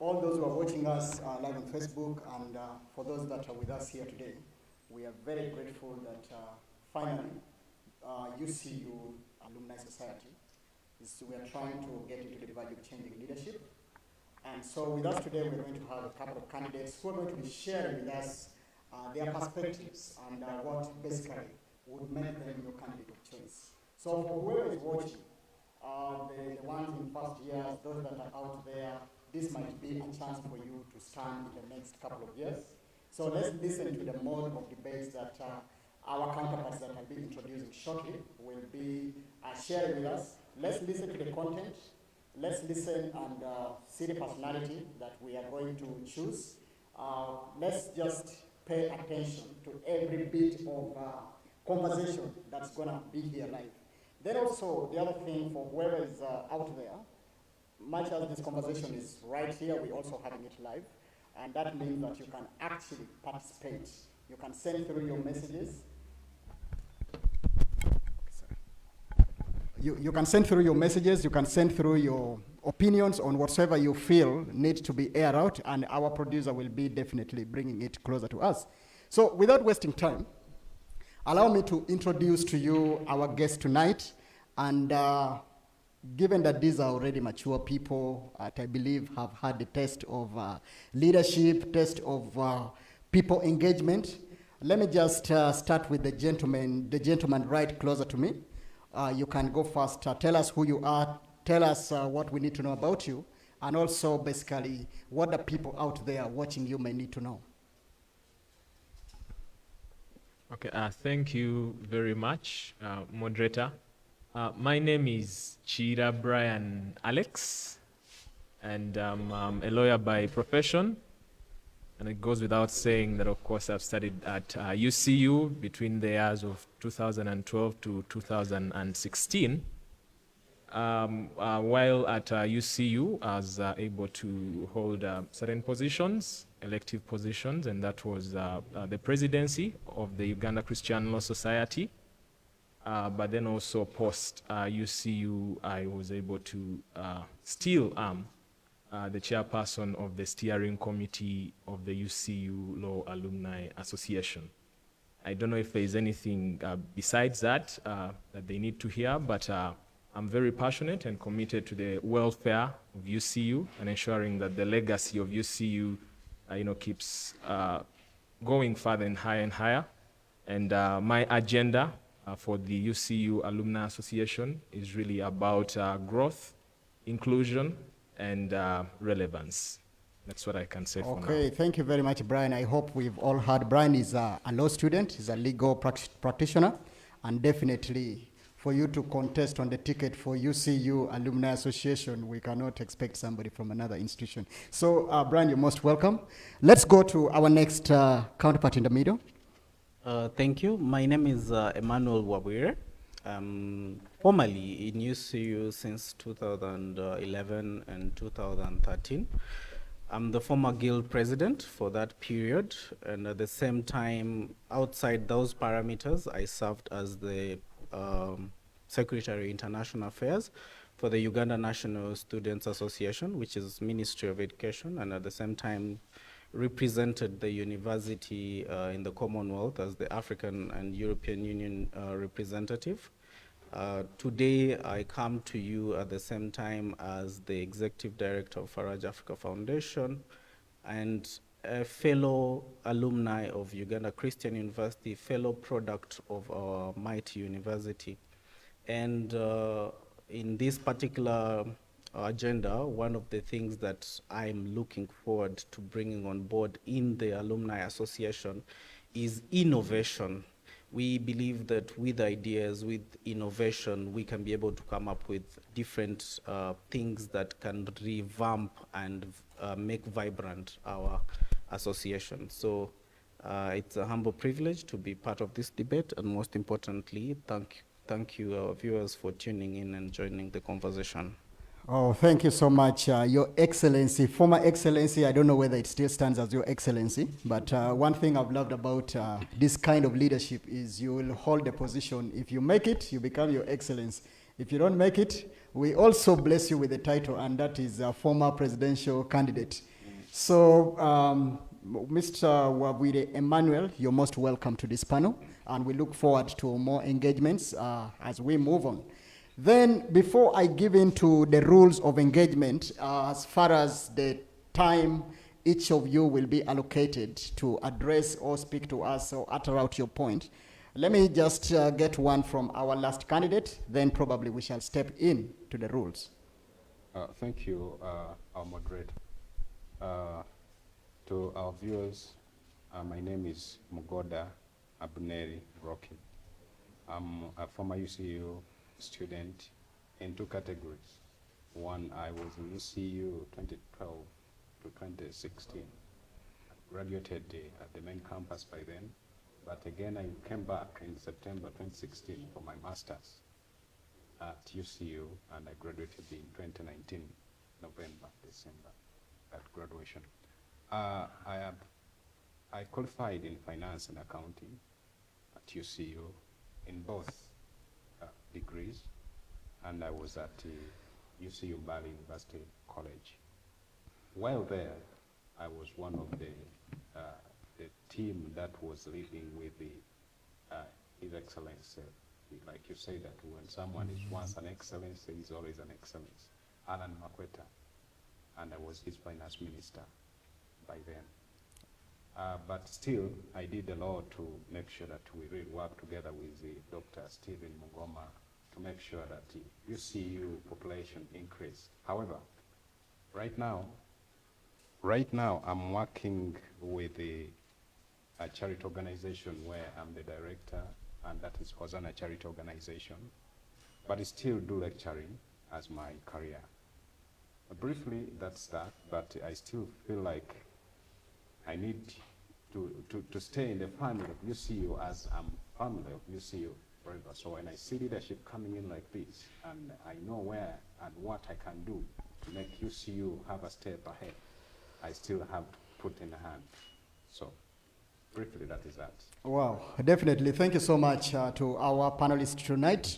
all those who are watching us live on Facebook, and for those that are with us here today. We are very grateful that finally UCU Alumni Society we are trying to get into the value of changing leadership. And so with us today, we're going to have a couple of candidates who are going to be sharing with us their perspectives and what basically would make them your candidate of choice. So for whoever is watching, the ones in first years, those that are out there, this might be a chance for you to stand in the next couple of years. So let's listen to the mode of debates that our counterparts that I'll be introducing shortly will be sharing with us. Let's listen to the content. Let's listen and see the personality that we are going to choose. Let's just pay attention to every bit of conversation that's going to be here live. Then also, the other thing for whoever is out there, much as this conversation is right here, we're also having it live. And that means that you can actually participate. You can send through your messages. You can send through your messages, you can send through your opinions on whatsoever you feel needs to be aired out, and our producer will be definitely bringing it closer to us. So without wasting time, allow me to introduce to you our guests tonight. And given that these are already mature people that I believe have had the test of leadership, test of people engagement, let me just start with the gentleman right closer to me. You can go first. Tell us who you are. Tell us what we need to know about you. And also, basically, what the people out there watching you may need to know. Okay, thank you very much, moderator. My name is Chira Brian Alex, and I'm a lawyer by profession. And it goes without saying that, of course, I've studied at UCU between the years of 2012 to 2016. While at UCU, I was able to hold certain positions, elective positions, and that was the presidency of the Uganda Christian Law Society. But then also post UCU, I was able to still the chairperson of the steering committee of the UCU Law Alumni Association. I don't know if there is anything besides that that they need to hear, but I'm very passionate and committed to the welfare of UCU and ensuring that the legacy of UCU keeps going further and higher. And my agenda for the UCU Alumni Association is really about growth, inclusion, and relevance. That's what I can say for now. Okay, thank you very much, Brian. I hope we've all heard Brian is a law student, he's a legal practitioner, and definitely for you to contest on the ticket for UCU Alumni Association, we cannot expect somebody from another institution. So, Brian, you're most welcome. Let's go to our next counterpart in the middle. Thank you. My name is Emmanuel Wabwire. Formerly in UCU since 2011 and 2013. I'm the former guild president for that period, and at the same time, outside those parameters, I served as the Secretary International Affairs for the Uganda National Students Association, which is Ministry of Education, and at the same time represented the university in the Commonwealth as the African and European Union representative. Today, I come to you at the same time as the Executive Director of Farage Africa Foundation and a fellow alumni of Uganda Christian University, fellow product of our mighty university. And in this particular agenda, one of the things that I'm looking forward to bringing on board in the Alumni Association is innovation. We believe that with ideas, with innovation, we can be able to come up with different things that can revamp and make vibrant our association. So it's a humble privilege to be part of this debate, and most importantly, thank you, our viewers, for tuning in and joining the conversation. Oh, thank you so much, Your Excellency, former Excellency. I don't know whether it still stands as Your Excellency, but one thing I've loved about this kind of leadership is you will hold the position. If you make it, you become Your Excellency. If you don't make it, we also bless you with a title, and that is a former presidential candidate. So, Mr. Wabwire Emmanuel, you're most welcome to this panel, and we look forward to more engagements as we move on. Then, before I give in to the rules of engagement, as far as the time each of you will be allocated to address or speak to us or utter out your point, let me just get one from our last candidate, then probably we shall step in to the rules. Thank you, our moderator. To our viewers, my name is Mugoda Abuneri Rocky. I'm a former UCU student in two categories. One, I was in UCU 2012 to 2016. I graduated at the main campus by then, but again I came back in September 2016 for my master's at UCU, and I graduated in 2019, November, December, at graduation. I qualified in finance and accounting at UCU in both degrees, and I was at UCU Bali University College. While there, I was one of the team that was leading with the His Excellency. Like you say that when someone is once an excellence, he is always an excellence. Alan Makweta, and I was his finance minister by then. But still, I did a lot to make sure that we really work together with Dr. Stephen Mugoma to make sure that the UCU population increased. However, right now I'm working with a charity organization where I'm the director, and that is Hosanna Charity Organization, but I still do lecturing as my career. Briefly, that's that, but I still feel like I need to stay in the family of UCU as I'm family of UCU forever. So when I see leadership coming in like this, and I know where and what I can do to make UCU have a step ahead, I still have to put in a hand. So briefly, that is that. Wow, definitely. Thank you so much to our panelists tonight,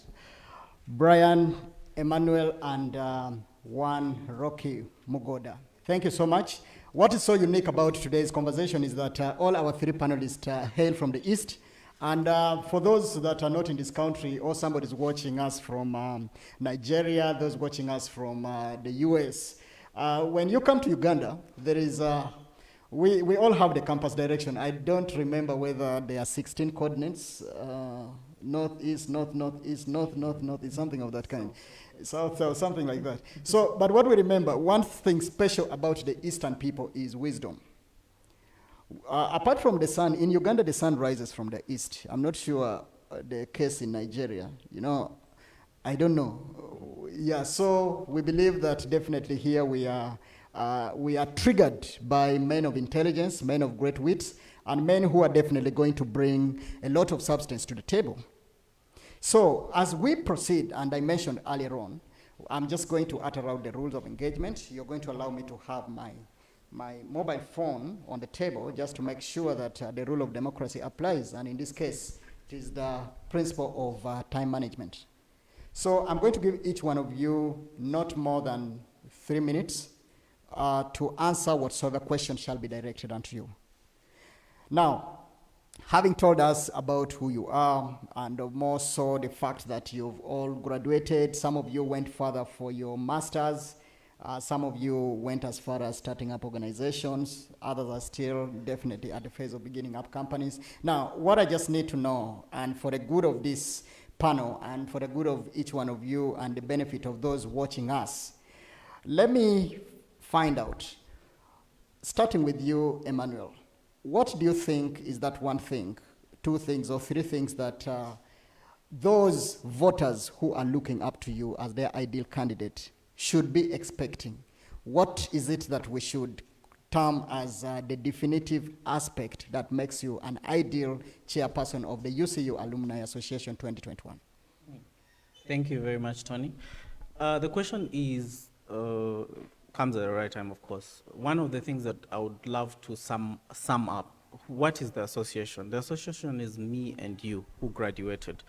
Brian, Emmanuel, and Juan Rocky Mugoda. Thank you so much. What is so unique about today's conversation is that all our three panelists hail from the East. And for those that are not in this country, or somebody's watching us from Nigeria, those watching us from the US, when you come to Uganda, there is we all have the compass direction. I don't remember whether there are 16 coordinates, northeast, northeast, northeast, something of that kind. South, something like that. So, but what we remember, one thing special about the Eastern people is wisdom. Apart from the sun, in Uganda, the sun rises from the east. I'm not sure the case in Nigeria. You know, I don't know. Yeah, so we believe that definitely here we are triggered by men of intelligence, men of great wits, and men who are definitely going to bring a lot of substance to the table. So as we proceed, and I mentioned earlier on, I'm just going to utter out the rules of engagement. You're going to allow me to have my mobile phone on the table just to make sure that the rule of democracy applies. And in this case, it is the principle of time management. So I'm going to give each one of you not more than 3 minutes to answer whatsoever question shall be directed unto you. Now, having told us about who you are, and more so the fact that you've all graduated, some of you went further for your masters, some of you went as far as starting up organizations, others are still definitely at the phase of beginning up companies. Now, what I just need to know, and for the good of this panel, and for the good of each one of you, and the benefit of those watching us, let me find out, starting with you, Emmanuel, what do you think is that one thing, two things, or three things that those voters who are looking up to you as their ideal candidate should be expecting? What is it that we should term as the definitive aspect that makes you an ideal chairperson of the UCU Alumni Association 2021? Thank you very much, Tony. The question is, comes at the right time, of course. One of the things that I would love to sum up, what is the association? The association is me and you who graduated.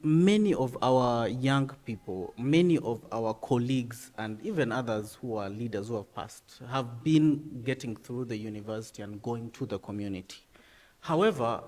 many of our young people, many of our colleagues, and even others who are leaders who have passed, have been getting through the university and going to the community. However,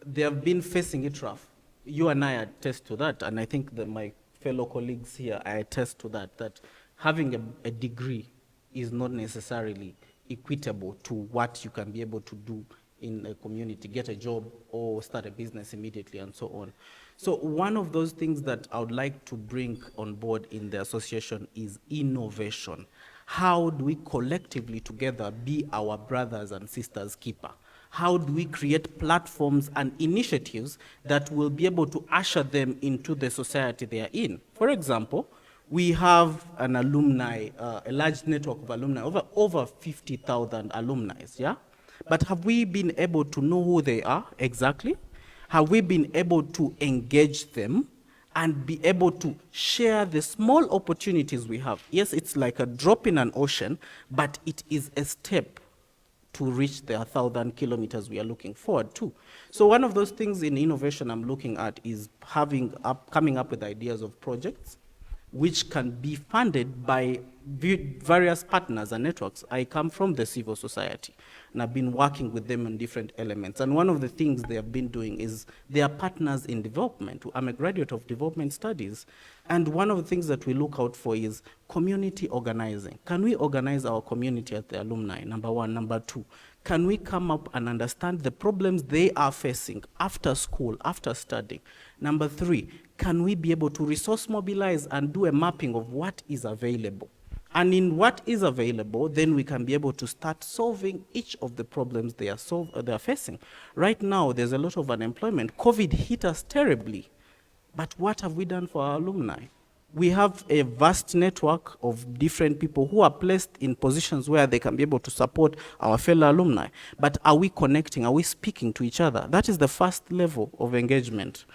they have been facing it rough. You and I attest to that, and I think that my fellow colleagues here, I attest to that, that having a degree is not necessarily equitable to what you can be able to do in a community, get a job or start a business immediately and so on. So one of those things that I would like to bring on board in the association is innovation. How do we collectively together be our brothers and sisters keeper? How do we create platforms and initiatives that will be able to usher them into the society they are in? For example, we have an alumni, a large network of alumni, over 50,000 alumni, yeah? But have we been able to know who they are exactly? Have we been able to engage them and be able to share the small opportunities we have? Yes, it's like a drop in an ocean, but it is a step to reach the 1,000 kilometers we are looking forward to. So one of those things in innovation I'm looking at is coming up with ideas of projects which can be funded by various partners and networks. I come from the civil society, and I've been working with them on different elements. And one of the things they have been doing is they are partners in development. I'm a graduate of development studies, and one of the things that we look out for is community organizing. Can we organize our community at the alumni, number one? Number two, can we come up and understand the problems they are facing after school, after studying? Number three, can we be able to resource mobilize and do a mapping of what is available? And in what is available, then we can be able to start solving each of the problems they are facing. Right now, there's a lot of unemployment. COVID hit us terribly. But what have we done for our alumni? We have a vast network of different people who are placed in positions where they can be able to support our fellow alumni. But are we connecting? Are we speaking to each other? That is the first level of engagement.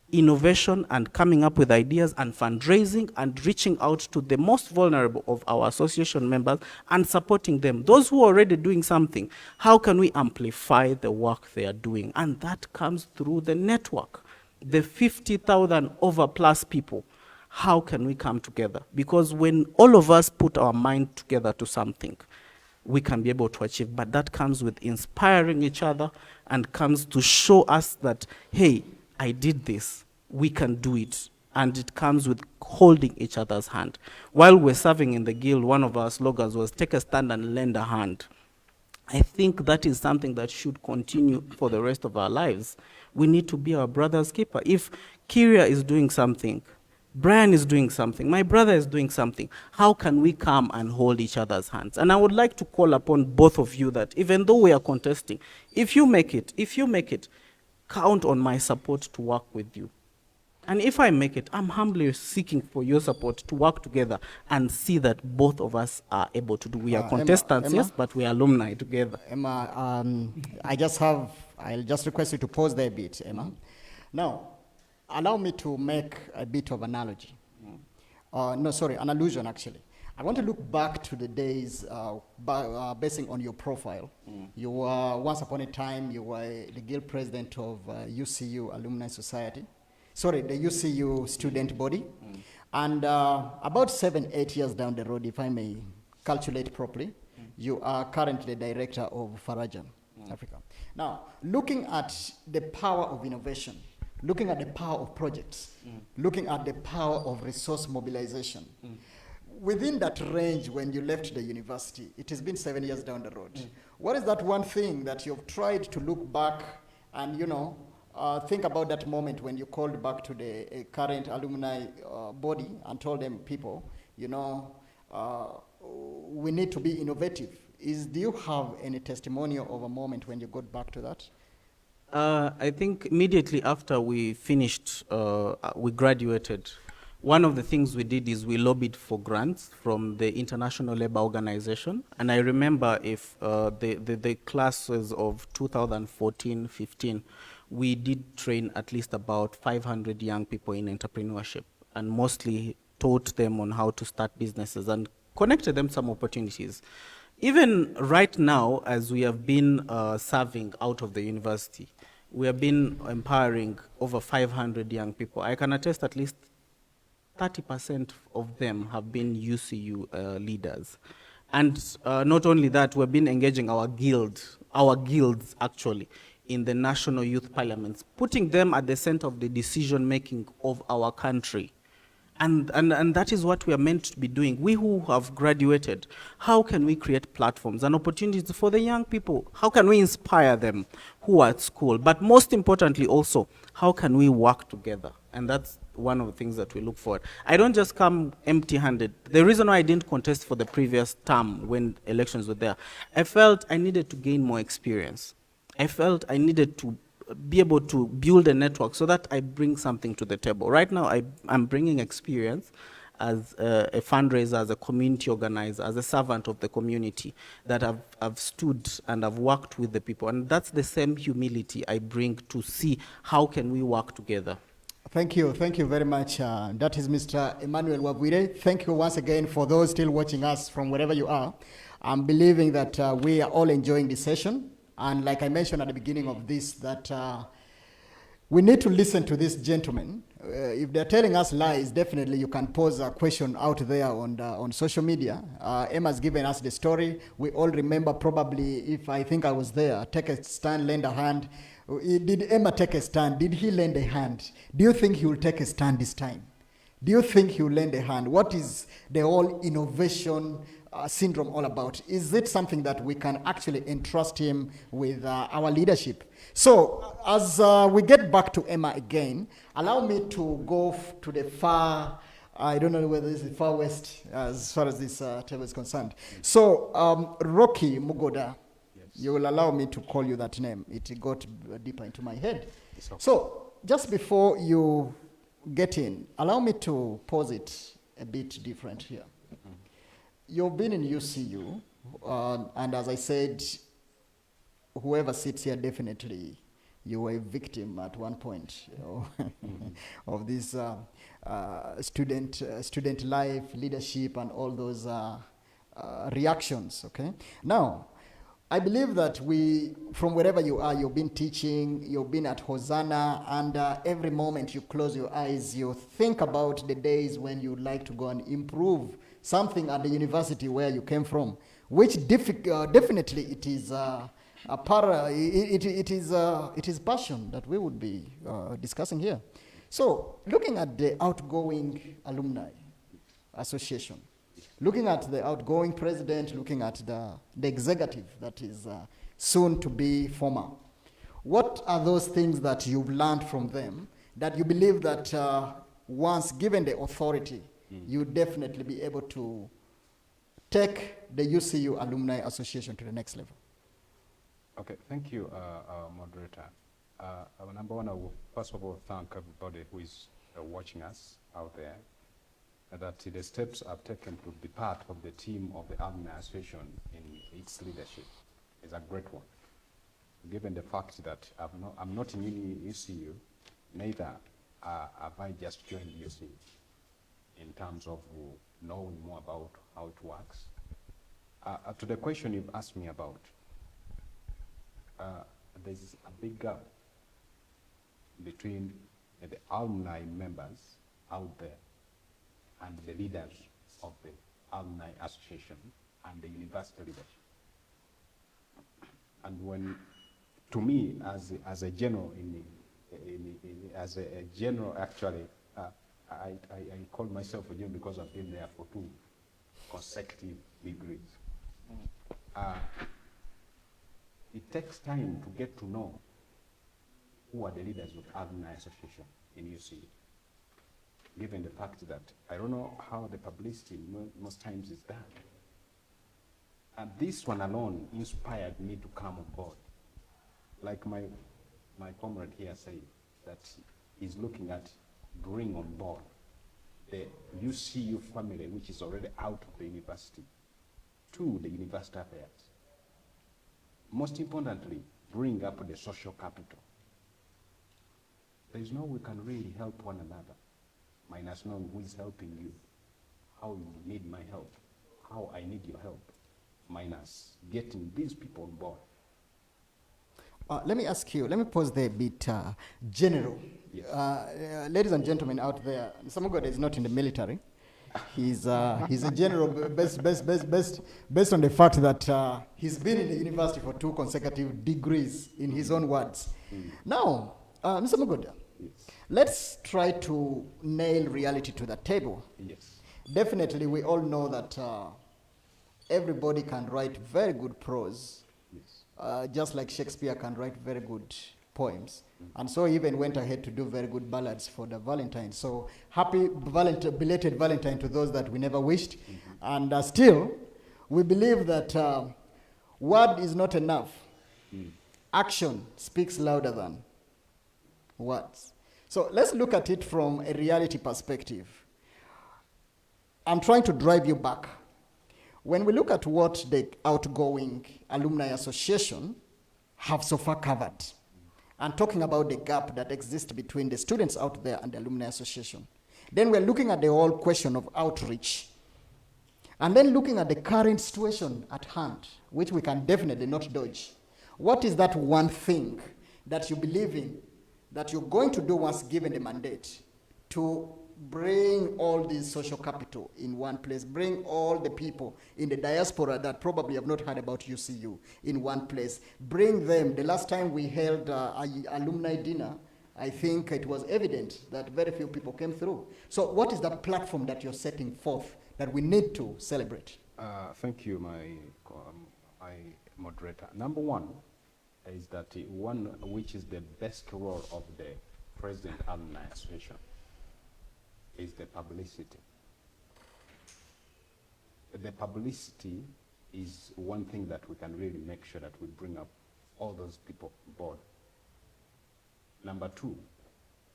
Innovation and coming up with ideas and fundraising and reaching out to the most vulnerable of our association members and supporting them. Those who are already doing something, how can we amplify the work they are doing? And that comes through the network. The 50,000 over plus people, how can we come together? Because when all of us put our mind together to something, we can be able to achieve. But that comes with inspiring each other and comes to show us that, hey, I did this, we can do it. And it comes with holding each other's hand. While we're serving in the guild, one of our slogans was take a stand and lend a hand. I think that is something that should continue for the rest of our lives. We need to be our brother's keeper. If Kyria is doing something, Brian is doing something, my brother is doing something, how can we come and hold each other's hands? And I would like to call upon both of you that even though we are contesting, if you make it, count on my support to work with you. And if I make it, I'm humbly seeking for your support to work together and see that both of us are able to do. We are contestants, Emma? Yes, but we are alumni together. Emma, I'll just request you to pause there a bit, Emma. Now, allow me to make a bit of analogy. An allusion, actually. I want to look back to the days basing on your profile. You were, once upon a time, you were the guild president of UCU Alumni Society. Sorry, the UCU student body. And about 7-8 years down the road, if I may calculate properly, you are currently director of Farajan, Africa. Now, looking at the power of innovation, looking at the power of projects, looking at the power of resource mobilization, within that range when you left the university, it has been 7 years down the road. What is that one thing that you've tried to look back and, think about that moment when you called back to the current alumni body and told them, people, we need to be innovative. Do you have any testimonial of a moment when you got back to that? I think immediately after we finished, we graduated, one of the things we did is we lobbied for grants from the International Labour Organization. And I remember if the classes of 2014-15, we did train at least about 500 young people in entrepreneurship and mostly taught them on how to start businesses and connected them some opportunities. Even right now, as we have been serving out of the university, we have been empowering over 500 young people. I can attest at least 30% of them have been UCU leaders. And not only that, we've been engaging our guilds actually, in the national youth parliaments, putting them at the center of the decision making of our country. And that is what we are meant to be doing. We who have graduated, how can we create platforms and opportunities for the young people? How can we inspire them who are at school? But most importantly also, how can we work together? And that's one of the things that we look for. I don't just come empty-handed. The reason why I didn't contest for the previous term when elections were there, I felt I needed to gain more experience. I felt I needed to be able to build a network so that I bring something to the table. Right now, I'm bringing experience as a fundraiser, as a community organizer, as a servant of the community, that I've stood and I've worked with the people. And that's the same humility I bring to see how can we work together. Thank you very much. That is Mr. Emmanuel Wabwire. Thank you once again for those still watching us from wherever you are. I'm believing that we are all enjoying this session. And like I mentioned at the beginning of this, that we need to listen to these gentlemen. If they're telling us lies, definitely you can pose a question out there on social media. Emma's given us the story. We all remember probably, if I think I was there, take a stand, lend a hand. Did Emma take a stand? Did he lend a hand? Do you think he will take a stand this time? Do you think he will lend a hand? What is the whole innovation syndrome all about? Is it something that we can actually entrust him with our leadership? So as we get back to Emma again, allow me to go to the far, I don't know whether this is far west as far as this table is concerned. So Rocky Mugoda, yes. You will allow me to call you that name. It got deeper into my head. Okay. So just before you get in, allow me to pose it a bit different here. Mm-hmm. You've been in UCU, and as I said, whoever sits here, definitely you were a victim at one point, you know, mm-hmm. of this student life, leadership, and all those reactions. Okay. Now, I believe that from wherever you are, you've been teaching, you've been at Hosanna, and every moment you close your eyes, you think about the days when you'd like to go and improve something at the university where you came from, which definitely it is it is passion that we would be discussing here. So, looking at the outgoing alumni association, looking at the outgoing president, looking at the executive that is soon to be former, what are those things that you've learned from them that you believe that once given the authority, you definitely be able to take the UCU Alumni Association to the next level? Okay, thank you, moderator. Number one, I will first of all thank everybody who is watching us out there, that the steps I've taken to be part of the team of the Alumni Association in its leadership is a great one. Given the fact that I'm not in UCU, neither have I just joined UCU in terms of knowing more about how it works. To the question you've asked me about, there's a big gap between the alumni members out there and the leaders of the Alumni Association and the university leadership. And when, to me, as a general, actually, I call myself a general because I've been there for 2 consecutive degrees. It takes time to get to know who are the leaders of Alumni Association in UCU, given the fact that I don't know how the publicity most times is done. And this one alone inspired me to come on board. Like my comrade here said, that he's looking at bringing on board the UCU family, which is already out of the university, to the university affairs. Most importantly, bring up the social capital. There is no way we can really help one another, minus knowing who is helping you, how you need my help, how I need your help, minus getting these people on board. Let me ask you, let me pause there a bit general. Yes. Ladies and gentlemen out there, Samugoda is not in the military. He's a general based on the fact that he's been in the university for 2 consecutive degrees, in his own words. Now, Mr. Mugoda, Yes. let's try to nail reality to the table. Yes. Definitely, we all know that everybody can write very good prose, Yes. just like Shakespeare can write very good poems. And so he even went ahead to do very good ballads for the Valentine. So happy belated Valentine to those that we never wished. And still, we believe that word is not enough. Action speaks louder than words. So let's look at it from a reality perspective. I'm trying to drive you back. When we look at what the outgoing Alumni Association have so far covered, and talking about the gap that exists between the students out there and the Alumni Association, then we're looking at the whole question of outreach, and then looking at the current situation at hand, which we can definitely not dodge. What is that one thing that you believe in, that you're going to do once given the mandate to bring all this social capital in one place, bring all the people in the diaspora that probably have not heard about UCU in one place, bring them? The last time we held alumni dinner, I think it was evident that very few people came through. So what is that platform that you're setting forth that we need to celebrate? Thank you, my moderator. Number one is that one which is the best role of the President Alumni Association is the publicity. The publicity is one thing that we can really make sure that we bring up all those people on board. Number two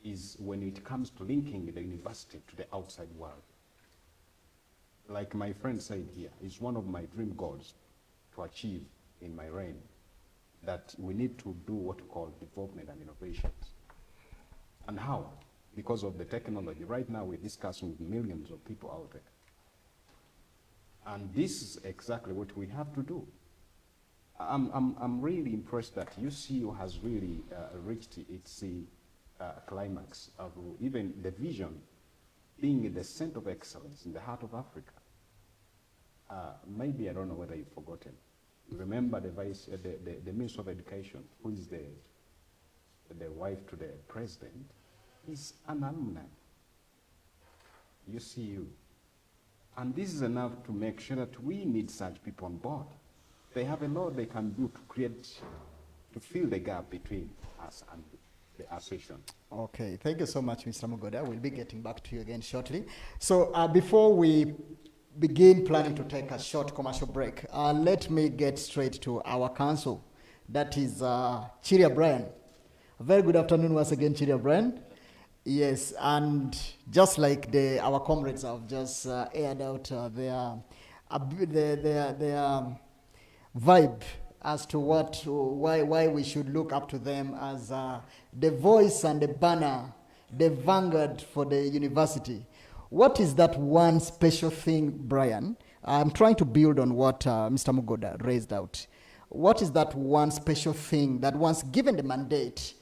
is when it comes to linking the university to the outside world. Like my friend said here, it's one of my dream goals to achieve in my reign, that we need to do what we call development and innovations. And how? Because of the technology. Right now we're discussing with millions of people out there. And this is exactly what we have to do. I'm really impressed that UCU has really reached its climax of even the vision being in the center of excellence in the heart of Africa. Maybe I don't know whether you've forgotten. Remember the Minister of Education, who is the wife to the president, is an alumni. UCU. And this is enough to make sure that we need such people on board. They have a lot they can do to create, to fill the gap between us and the association. Okay, thank you so much, Mr. Mugoda. We'll be getting back to you again shortly. So before we begin planning to take a short commercial break, let me get straight to our council. That is Chiria Brian. A very good afternoon once again, Chiria Brian. Yes, and just like our comrades have just aired out their vibe as to why we should look up to them as the voice and the banner, the vanguard for the university. What is that one special thing, Brian? I'm trying to build on what Mr. Mugoda raised out. What is that one special thing that once given the mandate,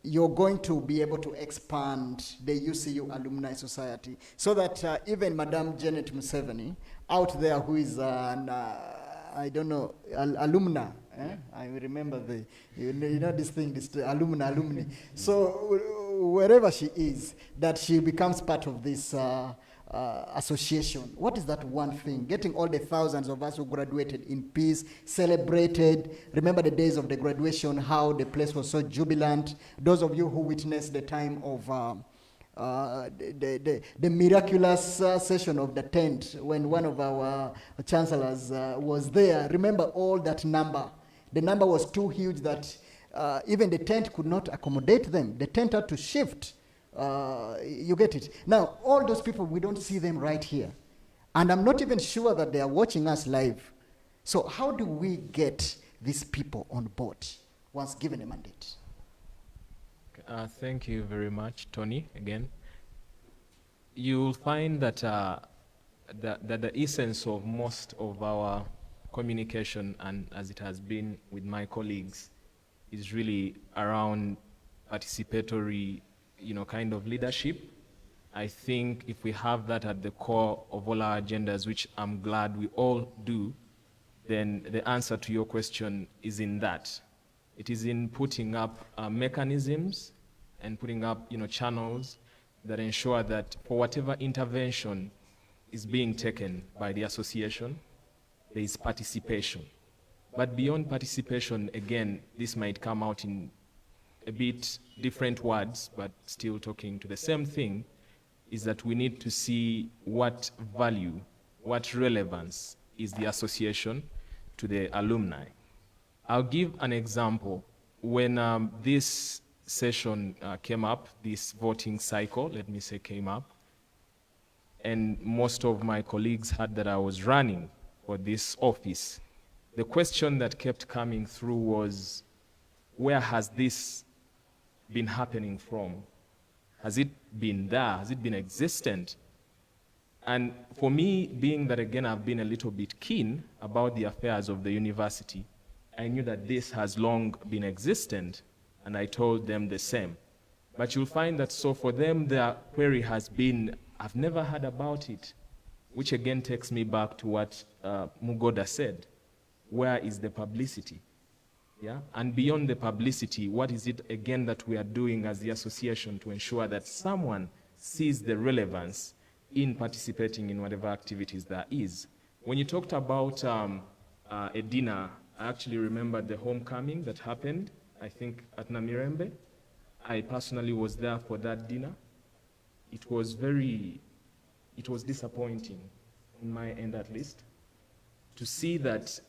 you're going to be able to expand the UCU Alumni Society so that even Madam Janet Museveni out there, who is an, I don't know, alumna, I remember you know this thing, this alumni. So wherever she is, that she becomes part of this association. What is that one thing? Getting all the thousands of us who graduated in peace, celebrated. Remember the days of the graduation, how the place was so jubilant. Those of you who witnessed the time of the miraculous session of the tent when one of our chancellors was there. Remember all that number. The number was too huge that even the tent could not accommodate them. The tent had to shift. You get it? Now, all those people, we don't see them right here. And I'm not even sure that they are watching us live. So how do we get these people on board once given a mandate? Thank you very much, Tony, again. You'll find that, that the essence of most of our communication, and as it has been with my colleagues, is really around participatory, kind of leadership. I think if we have that at the core of all our agendas, which I'm glad we all do, then the answer to your question is in that. It is in putting up mechanisms and putting up, channels that ensure that for whatever intervention is being taken by the association, there is participation. But beyond participation, again, this might come out in a bit different words, but still talking to the same thing, is that we need to see what value, what relevance is the association to the alumni. I'll give an example. When this session came up, this voting cycle, let me say, came up, and most of my colleagues heard that I was running for this office, the question that kept coming through was, where has this been happening from? Has it been there? Has it been existent? And for me, being that, again, I've been a little bit keen about the affairs of the university, I knew that this has long been existent, and I told them the same. But you'll find that, so for them, their query has been, I've never heard about it, which again takes me back to what Mugoda said. Where is the publicity? Yeah? And beyond the publicity, what is it, again, that we are doing as the association to ensure that someone sees the relevance in participating in whatever activities there is? When you talked about a dinner, I actually remembered the homecoming that happened, I think, at Namirembe. I personally was there for that dinner. It was disappointing, on my end at least, to see that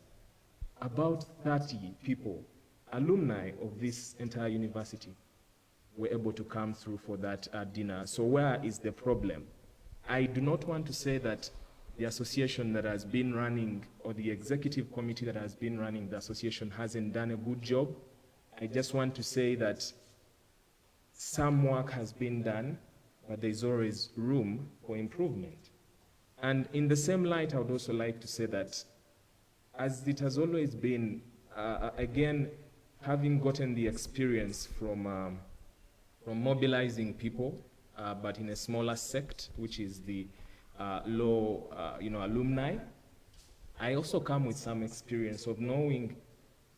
about 30 people, alumni of this entire university, were able to come through for that dinner. So where is the problem? I do not want to say that the association that has been running, or the executive committee that has been running the association, hasn't done a good job. I just want to say that some work has been done, but there's always room for improvement. And in the same light, I would also like to say that, as it has always been, again, having gotten the experience from mobilizing people, but in a smaller sect, which is the alumni, I also come with some experience of knowing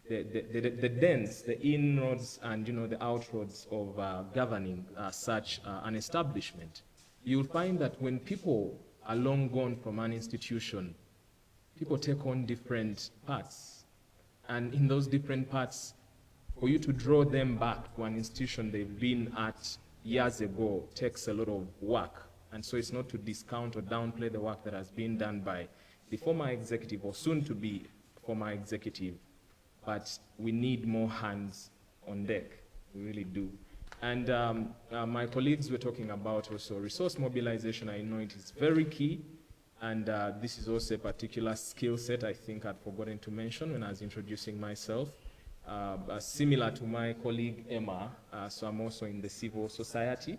the dents, the inroads, and the outroads of governing such an establishment. You'll find that when people are long gone from an institution, people take on different parts. And in those different parts, for you to draw them back to an institution they've been at years ago takes a lot of work. And so it's not to discount or downplay the work that has been done by the former executive or soon to be former executive, but we need more hands on deck. We really do. And my colleagues were talking about also resource mobilization. I know it is very key. And this is also a particular skill set I think I'd forgotten to mention when I was introducing myself. Similar to my colleague Emma, so I'm also in the civil society.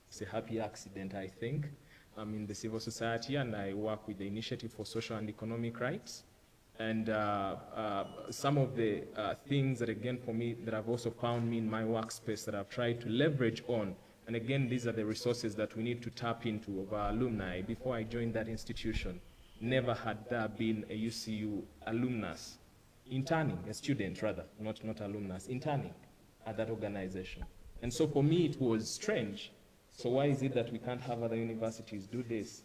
It's a happy accident, I think. I'm in the civil society, and I work with the Initiative for Social and Economic Rights. And some of the things that, again, for me, that have also found me in my workspace that I've tried to leverage on. And again, these are the resources that we need to tap into of our alumni. Before I joined that institution, never had there been a UCU alumnus interning, a student rather, not alumnus, interning at that organization. And so for me, it was strange. So why is it that we can't have other universities do this?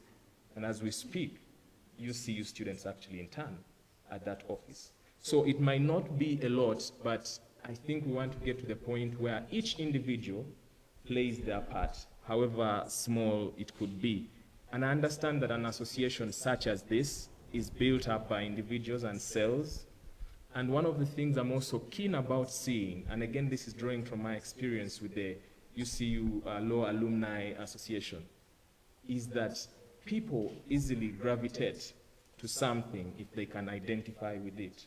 And as we speak, UCU students actually intern at that office. So it might not be a lot, but I think we want to get to the point where each individual plays their part, however small it could be. And I understand that an association such as this is built up by individuals and cells. And one of the things I'm also keen about seeing, and again, this is drawing from my experience with the UCU Law Alumni Association, is that people easily gravitate to something if they can identify with it.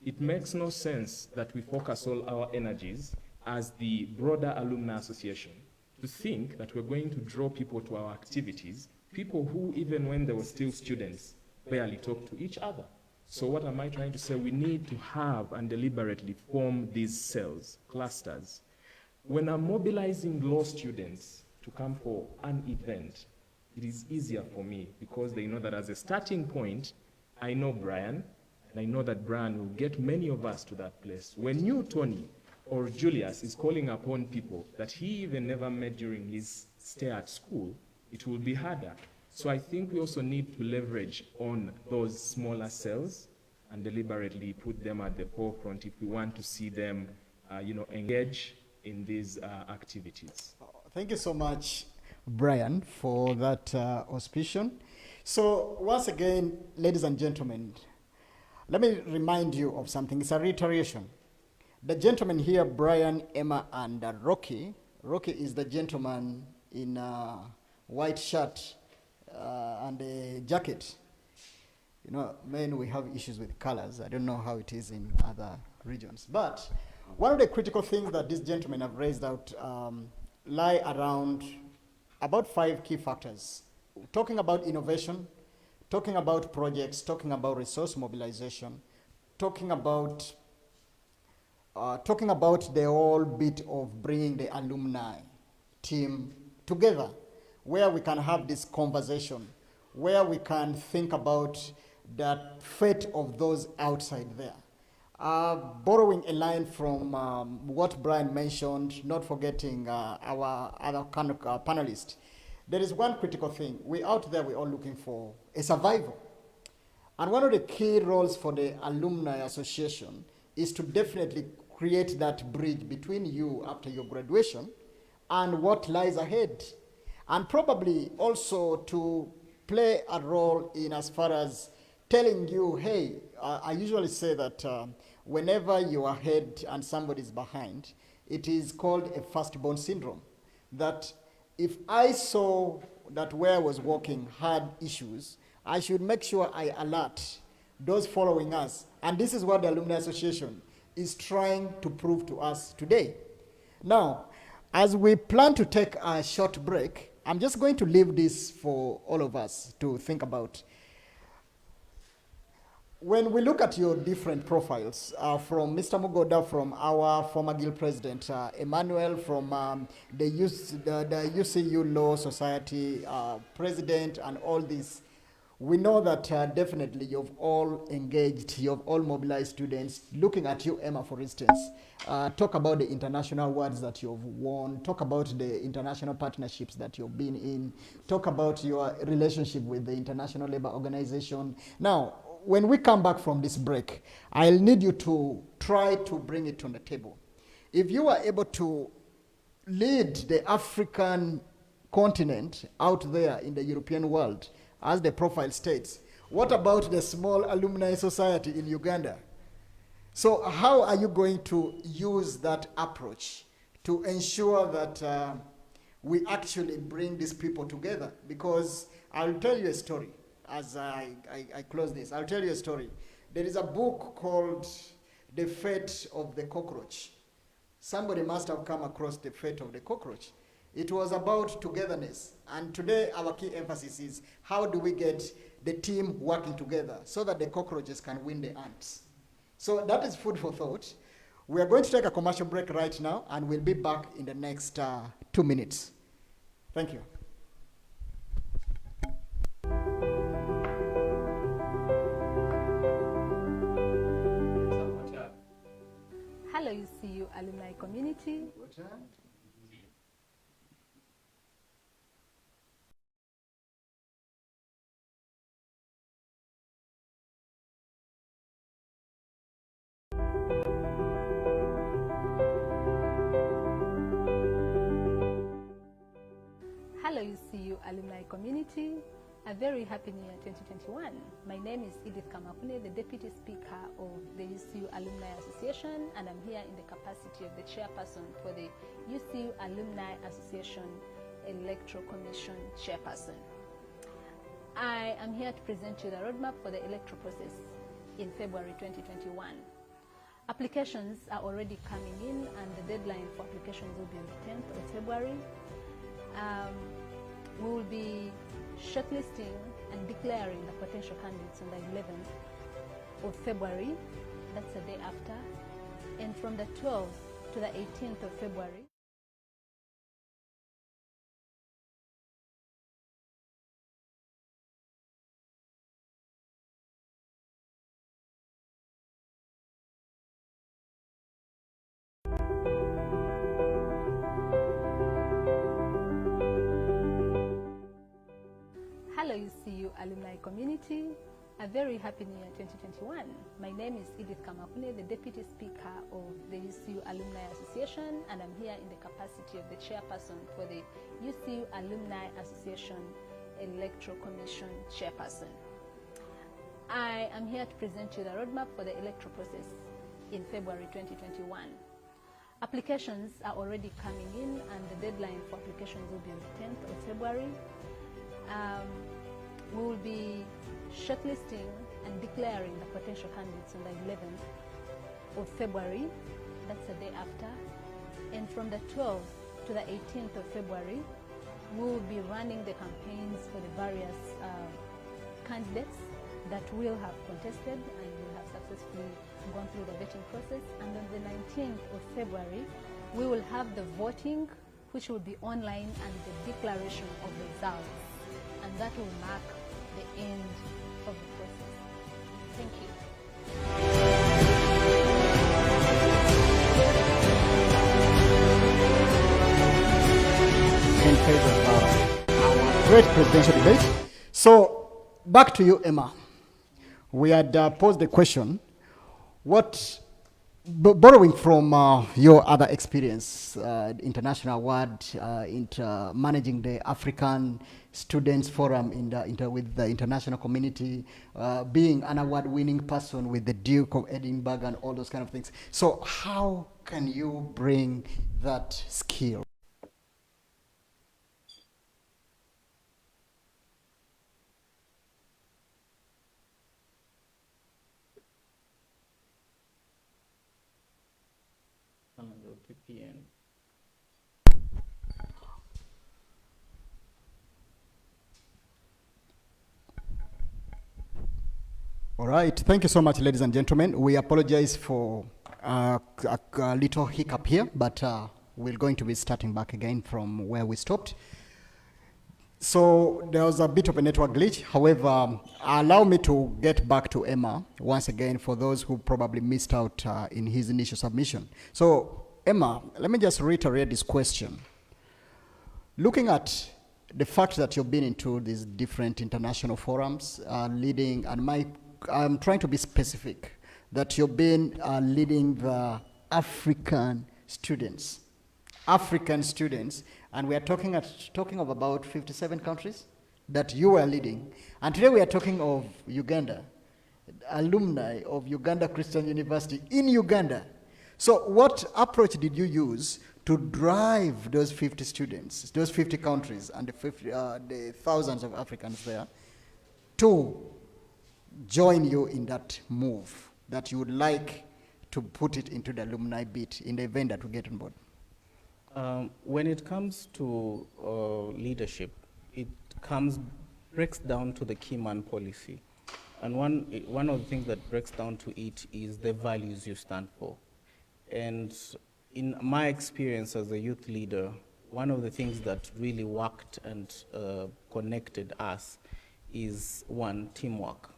It makes no sense that we focus all our energies as the broader alumni association to think that we're going to draw people to our activities, people who, even when they were still students, barely talk to each other. So what am I trying to say? We need to have and deliberately form these cells, clusters. When I'm mobilizing law students to come for an event, it is easier for me because they know that as a starting point, I know Brian, and I know that Brian will get many of us to that place. When you, Tony, or Julius is calling upon people that he even never met during his stay at school, it will be harder. So I think we also need to leverage on those smaller cells and deliberately put them at the forefront if we want to see them, engage in these activities. Thank you so much, Brian, for that auspicion. So once again, ladies and gentlemen, let me remind you of something. It's a reiteration. The gentlemen here, Brian, Emma, and Rocky. Rocky is the gentleman in white shirt and a jacket. You know, men, we have issues with colors. I don't know how it is in other regions. But one of the critical things that these gentlemen have raised out lie around about 5 key factors. Talking about innovation, talking about projects, talking about resource mobilization, talking about the whole bit of bringing the alumni team together, where we can have this conversation, where we can think about the fate of those outside there. Borrowing a line from what Brian mentioned, not forgetting our other panelists, there is one critical thing. We out there, we're all looking for a survival. And one of the key roles for the Alumni Association is to definitely create that bridge between you after your graduation and what lies ahead. And probably also to play a role in as far as telling you, hey, I usually say that whenever you are ahead and somebody's behind, it is called a firstborn syndrome. That if I saw that where I was walking had issues, I should make sure I alert those following us. And this is what the Alumni Association is trying to prove to us today. Now, as we plan to take a short break, I'm just going to leave this for all of us to think about. When we look at your different profiles, from Mr. Mugoda, from our former guild president, Emmanuel, from the UCU Law Society president, and all this, we know that definitely you've all engaged, you've all mobilized students. Looking at you, Emma, for instance, talk about the international awards that you've won, talk about the international partnerships that you've been in, talk about your relationship with the International Labour Organization. Now, when we come back from this break, I'll need you to try to bring it on the table. If you are able to lead the African continent out there in the European world, as the profile states, what about the small alumni society in Uganda? So how are you going to use that approach to ensure that we actually bring these people together? Because I'll tell you a story. As I close this, I'll tell you a story. There is a book called The Fate of the Cockroach. Somebody must have come across The Fate of the Cockroach. It was about togetherness. And today our key emphasis is how do we get the team working together so that the cockroaches can win the ants. So that is food for thought. We are going to take a commercial break right now, and we'll be back in the next 2 minutes. Thank you. Hello, UCU alumni community. Hello, UCU alumni community. A very happy new year 2021. My name is Edith Kamakune, the Deputy Speaker of the UCU Alumni Association, and I'm here in the capacity of the Chairperson for the UCU Alumni Association Electoral Commission Chairperson. I am here to present you the roadmap for the electoral process in February 2021. Applications are already coming in, and the deadline for applications will be on the 10th of February. We will be shortlisting and declaring the potential candidates on the 11th of February, that's the day after, and from the 12th to the 18th of February. Hello UCU alumni community, a very happy new year 2021. My name is Edith Kamakune, the Deputy Speaker of the UCU Alumni Association, and I'm here in the capacity of the Chairperson for the UCU Alumni Association Electoral Commission Chairperson. I am here to present you the roadmap for the electoral process in February 2021. Applications are already coming in, and the deadline for applications will be on the 10th of February. We will be shortlisting and declaring the potential candidates on the 11th of February, that's the day after, and from the 12th to the 18th of February, we will be running the campaigns for the various candidates that will have contested and will have successfully gone through the vetting process. And on the 19th of February, we will have the voting, which will be online, and the declaration of results. And that will mark the end of the process. Thank you. In favor of our great presidential debate. So, back to you, Emma. We had posed the question, borrowing from your other experience, international award, managing the African Students Forum with the international community, being an award-winning person with the Duke of Edinburgh and all those kind of things. So how can you bring that skill? All right, thank you so much, ladies and gentlemen. We apologize for a little hiccup here, but we're going to be starting back again from where we stopped. So there was a bit of a network glitch. However, allow me to get back to Emma once again for those who probably missed out in his initial submission. So Emma, let me just reiterate this question. Looking at the fact that you've been into these different international forums, leading, and I'm trying to be specific, that you've been leading the African students, and we are talking of about 57 countries that you are leading. And today we are talking of Uganda, alumni of Uganda Christian University in Uganda. So what approach did you use to drive those 50 students, those 50 countries, and the thousands of Africans there to join you in that move that you would like to put it into the alumni bit in the event that we get on board? When it comes to leadership, it breaks down to the key man policy. And one of the things that breaks down to it is the values you stand for. And in my experience as a youth leader, one of the things that really worked and connected us is, one, teamwork.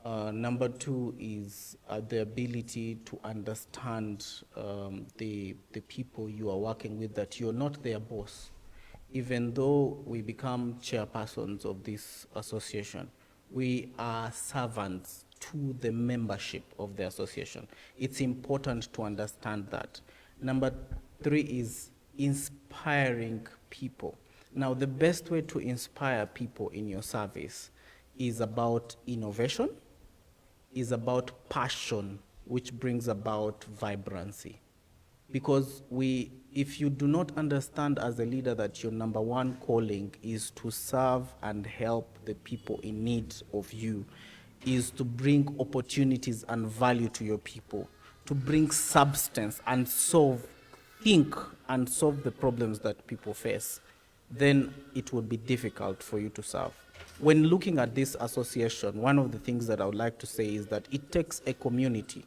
Number two is the ability to understand the people you are working with, that you're not their boss. Even though we become chairpersons of this association, we are servants to the membership of the association. It's important to understand that. Number three is inspiring people. Now, the best way to inspire people in your service is about innovation, is about passion, which brings about vibrancy. Because if you do not understand as a leader that your number one calling is to serve and help the people in need of you, is to bring opportunities and value to your people, to bring substance and think and solve the problems that people face, then it will be difficult for you to serve. When looking at this association, one of the things that I would like to say is that it takes a community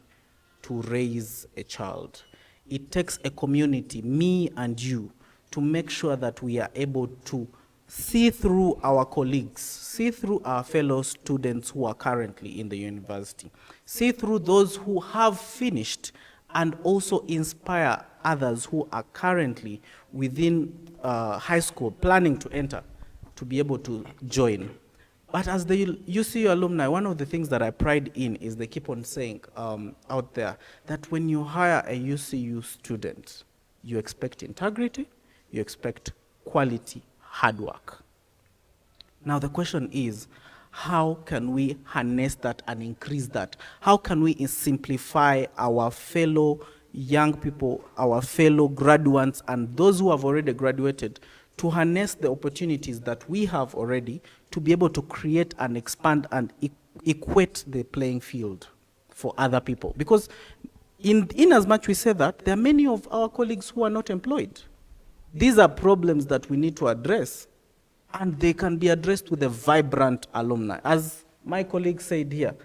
to raise a child. It takes a community, me and you, to make sure that we are able to see through our colleagues, see through our fellow students who are currently in the university, see through those who have finished, and also inspire others who are currently within high school planning to enter to be able to join. But as the UCU alumni, one of the things that I pride in is they keep on saying out there that when you hire a UCU student, you expect integrity, you expect quality, hard work. Now the question is, how can we harness that and increase that? How can we simplify our fellow young people, our fellow graduates, and those who have already graduated to harness the opportunities that we have already to be able to create and expand and equate the playing field for other people? Because in as much we say that, there are many of our colleagues who are not employed. These are problems that we need to address, and they can be addressed with a vibrant alumni. As my colleague said here,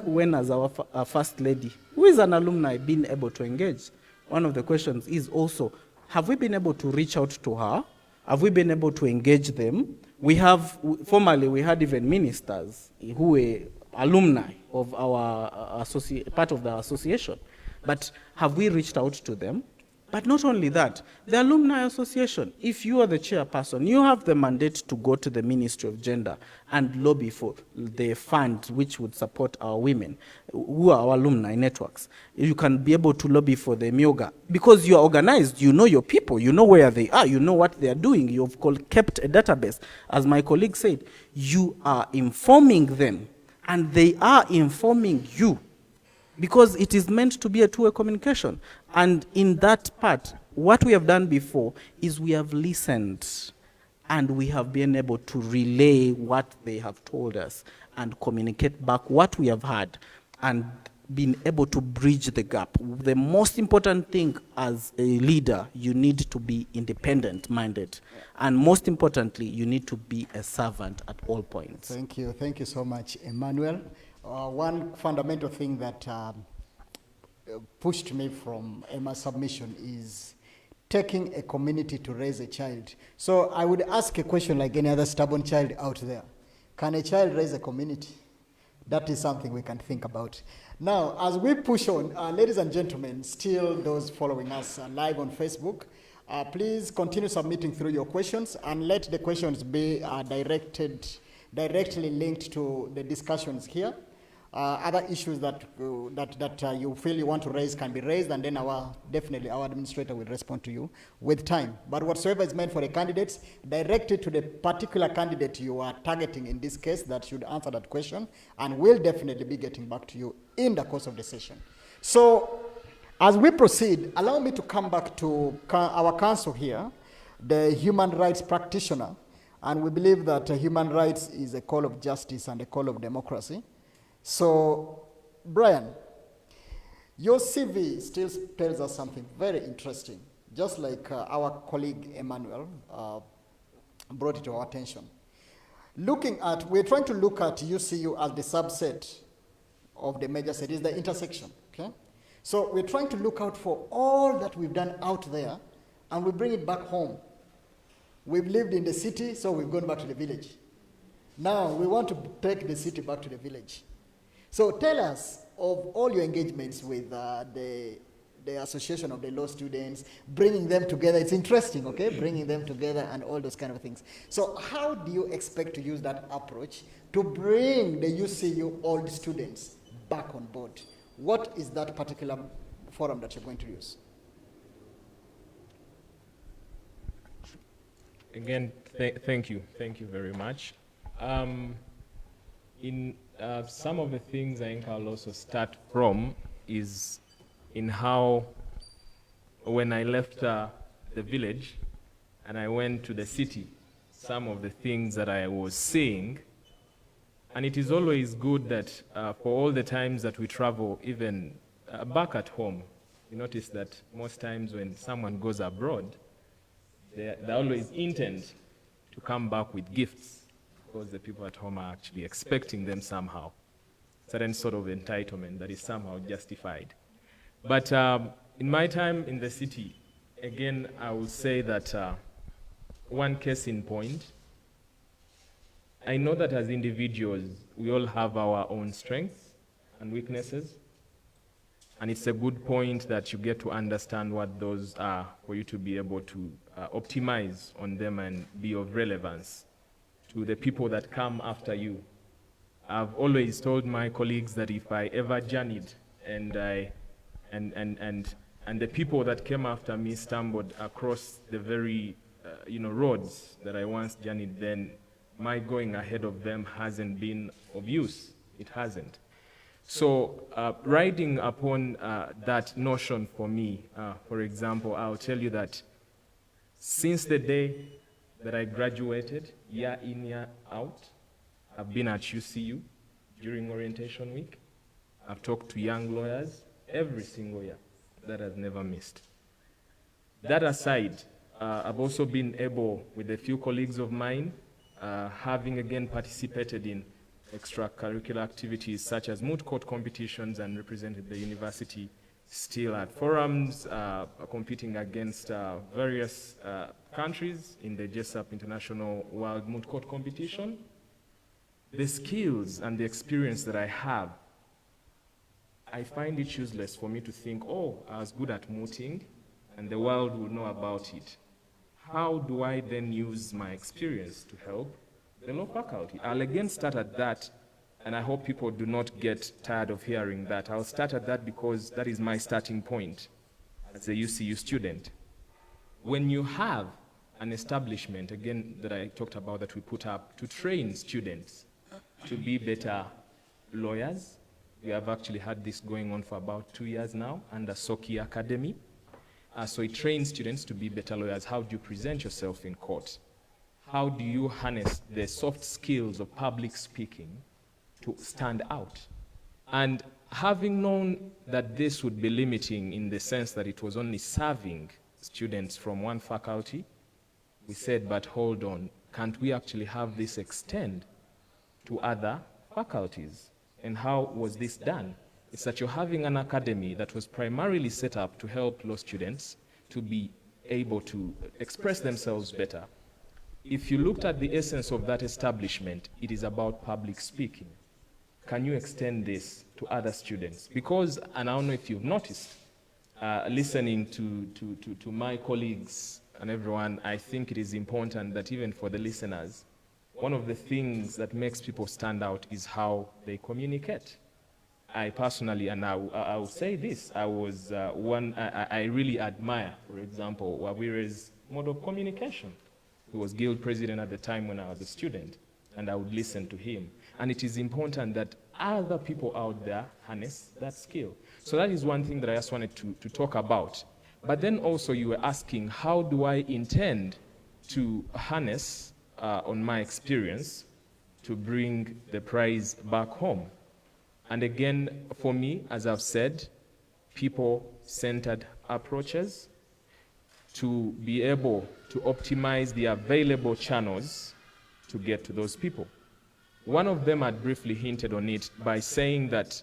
when as our first lady, who is an alumni, been able to engage? One of the questions is also, have we been able to reach out to her? Have we been able to engage them? We have, formerly we had even ministers who were alumni of our part of the association. But have we reached out to them? But not only that, the Alumni Association, if you are the chairperson, you have the mandate to go to the Ministry of Gender and lobby for the fund which would support our women, who are our alumni networks. You can be able to lobby for the MIOGA, because you are organized, you know your people, you know where they are, you know what they are doing, you've kept a database. As my colleague said, you are informing them, and they are informing you, because it is meant to be a two-way communication. And in that part, what we have done before is we have listened, and we have been able to relay what they have told us and communicate back what we have heard, and been able to bridge the gap. The most important thing as a leader, you need to be independent-minded. And most importantly, you need to be a servant at all points. Thank you so much, Emmanuel. One fundamental thing that pushed me from Emma's submission is taking a community to raise a child. So I would ask a question like any other stubborn child out there. Can a child raise a community? That is something we can think about. Now, as we push on, ladies and gentlemen, still those following us live on Facebook, please continue submitting through your questions, and let the questions be directly linked to the discussions here. Other issues that you feel you want to raise can be raised, and then definitely our administrator will respond to you with time. But whatsoever is meant for the candidates, direct it to the particular candidate you are targeting in this case that should answer that question, and we'll definitely be getting back to you in the course of the session. So as we proceed, allow me to come back to our council here, the human rights practitioner, and we believe that human rights is a call of justice and a call of democracy. So, Brian, your CV still tells us something very interesting, just like our colleague Emmanuel brought it to our attention. We're trying to look at UCU as the subset of the major cities, the intersection, okay? So we're trying to look out for all that we've done out there, and we bring it back home. We've lived in the city, so we've gone back to the village. Now we want to take the city back to the village. So tell us of all your engagements with the Association of the Law Students, bringing them together. It's interesting, okay? Bringing them together and all those kind of things. So how do you expect to use that approach to bring the UCU old students back on board? What is that particular forum that you're going to use? Again, thank you. Thank you very much. Some of the things I think I'll also start from is in how, when I left the village and I went to the city, some of the things that I was saying. And it is always good that for all the times that we travel, even back at home, you notice that most times when someone goes abroad, they always intend to come back with gifts because the people at home are actually expecting them somehow. Certain sort of entitlement that is somehow justified. But in my time in the city, again, I will say that one case in point, I know that as individuals, we all have our own strengths and weaknesses. And it's a good point that you get to understand what those are for you to be able to optimize on them and be of relevance to the people that come after you. I've always told my colleagues that if I ever journeyed and the people that came after me stumbled across the very roads that I once journeyed, then my going ahead of them hasn't been of use. It hasn't. So riding upon that notion for me, for example, I'll tell you that since the day that I graduated, year in, year out, I've been at UCU during orientation week. I've talked to young lawyers every single year. That has never missed. That aside, I've also been able, with a few colleagues of mine, having again participated in extracurricular activities such as moot court competitions and represented the university still at forums, competing against various countries in the JSAP International World Moot Court Competition. The skills and the experience that I have, I find it useless for me to think, oh, I was good at mooting and the world would know about it. How do I then use my experience to help the law faculty? I'll again start at that, and I hope people do not get tired of hearing that. I'll start at that because that is my starting point as a UCU student. When you have an establishment, again, that I talked about that we put up to train students to be better lawyers, we have actually had this going on for about 2 years now under Soki Academy. So it trains students to be better lawyers. How do you present yourself in court? How do you harness the soft skills of public speaking to stand out? And having known that this would be limiting in the sense that it was only serving students from one faculty, we said, but hold on, can't we actually have this extend to other faculties? And how was this done? It's that you're having an academy that was primarily set up to help law students to be able to express themselves better. If you looked at the essence of that establishment, it is about public speaking. Can you extend this to other students? Because, and I don't know if you've noticed, listening to my colleagues and everyone, I think it is important that even for the listeners, one of the things that makes people stand out is how they communicate. I personally, and I will say this, I really admire, for example, Wawire's mode of communication. He was guild president at the time when I was a student, and I would listen to him. And it is important that other people out there harness that skill. So that is one thing that I just wanted to talk about. But then also you were asking, how do I intend to harness on my experience to bring the prize back home? And again, for me, as I've said, people-centered approaches to be able to optimize the available channels to get to those people. One of them had briefly hinted on it by saying that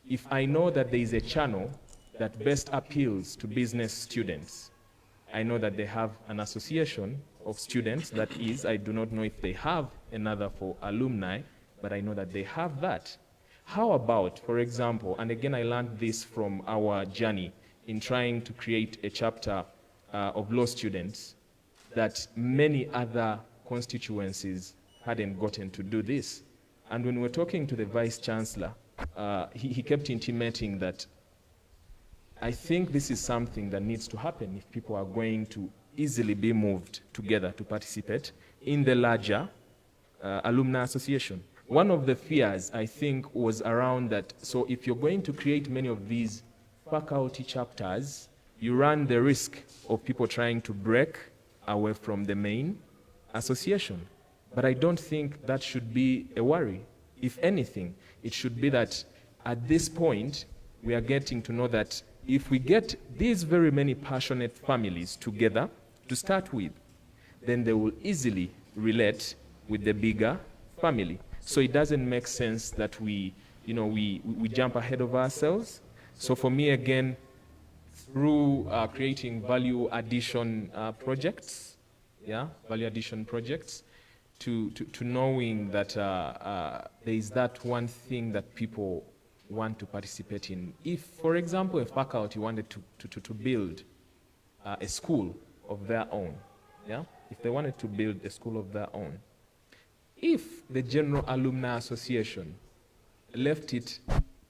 if I know that there is a channel that best appeals to business students, I know that they have an association of students, that is, I do not know if they have another for alumni, but I know that they have that. How about, for example, and again I learned this from our journey in trying to create a chapter of law students, that many other constituencies hadn't gotten to do this. And when we were talking to the Vice Chancellor, he kept intimating that I think this is something that needs to happen if people are going to easily be moved together to participate in the larger alumni association. One of the fears, I think, was around that, so if you're going to create many of these faculty chapters, you run the risk of people trying to break away from the main association. But I don't think that should be a worry. If anything, it should be that at this point, we are getting to know that if we get these very many passionate families together to start with, then they will easily relate with the bigger family. So it doesn't make sense that we jump ahead of ourselves. So for me, again, through creating value addition projects, value addition projects, to knowing that there is that one thing that people want to participate in. If, for example, a faculty wanted to build a school of their own, if they wanted to build a school of their own, if the General Alumni Association left it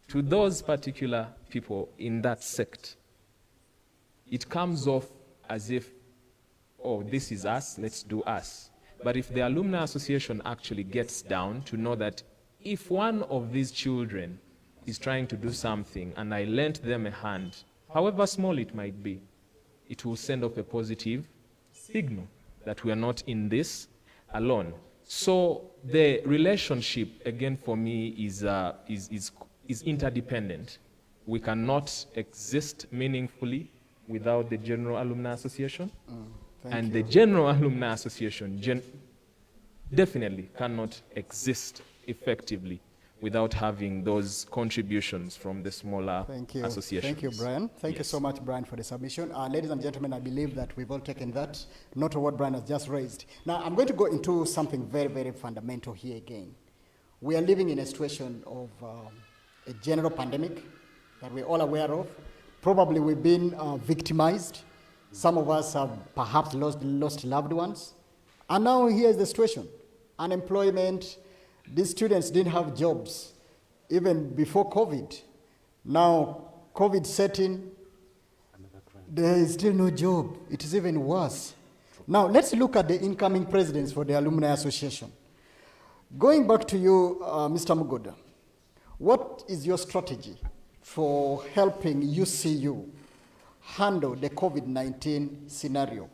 to those particular people in that sect, it comes off as if, oh, this is us, let's do us. But if the Alumni Association actually gets down to know that if one of these children is trying to do something and I lent them a hand, however small it might be, it will send off a positive signal that we are not in this alone. So the relationship, again, for me, is interdependent. We cannot exist meaningfully without the General Alumni Association. And the General Alumni Association definitely cannot exist effectively without having those contributions from the smaller associations. Thank you, Brian. Thank you so much, Brian, for the submission. Ladies and gentlemen, I believe that we've all taken that note of what Brian has just raised. Now, I'm going to go into something very, very fundamental here again. We are living in a situation of a general pandemic that we're all aware of. Probably we've been victimized. Some of us have perhaps lost loved ones. And now here's the situation. Unemployment. These students didn't have jobs even before COVID. Now, COVID set in, there is still no job. It is even worse. Now, let's look at the incoming presidents for the Alumni Association. Going back to you, Mr. Mugoda, what is your strategy for helping UCU handle the COVID-19 scenario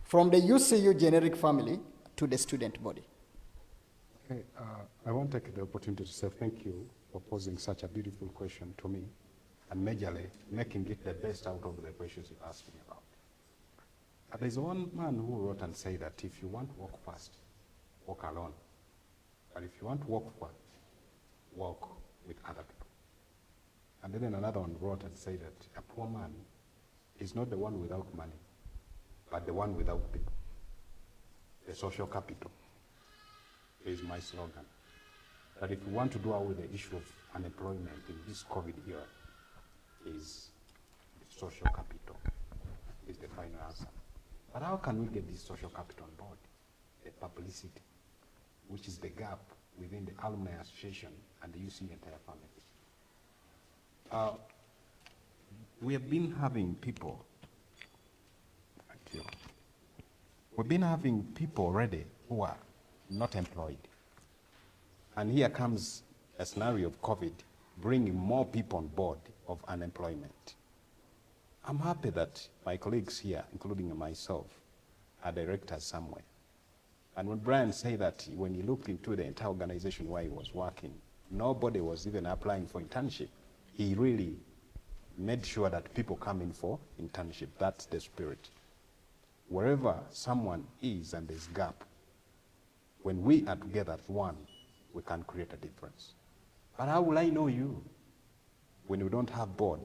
from the UCU generic family to the student body? Okay, I want to take the opportunity to say thank you for posing such a beautiful question to me and majorly making it the best out of the questions you asked me about. There's one man who wrote and said that if you want to walk fast, walk alone. But if you want to walk far, walk with other people. And then another one wrote and said that a poor man is not the one without money, but the one without people. The social capital is my slogan. That if we want to do away with the issue of unemployment in this COVID era, is the social capital is the final answer. But how can we get this social capital on board? The publicity, which is the gap within the Alumni Association and the UC entire family. We have been having people, we've been having people already who are not employed. And here comes a scenario of COVID bringing more people on board of unemployment. I'm happy that my colleagues here, including myself, are directors somewhere. And when Brian said that when he looked into the entire organization where he was working, nobody was even applying for internship. He really made sure that people come in for internship. That's the spirit. Wherever someone is and there's gap, when we are together as one, we can create a difference. But how will I know you when we don't have board,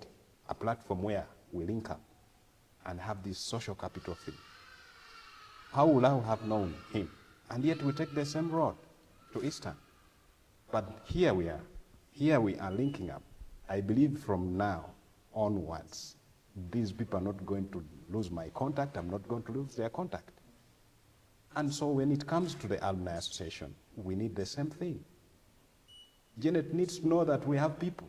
a platform where we link up and have this social capital thing? How will I have known him? And yet we take the same road to Eastern. But here we are linking up. I believe from now onwards, these people are not going to lose my contact. I'm not going to lose their contact. And so when it comes to the Alumni Association, we need the same thing. Janet needs to know that we have people.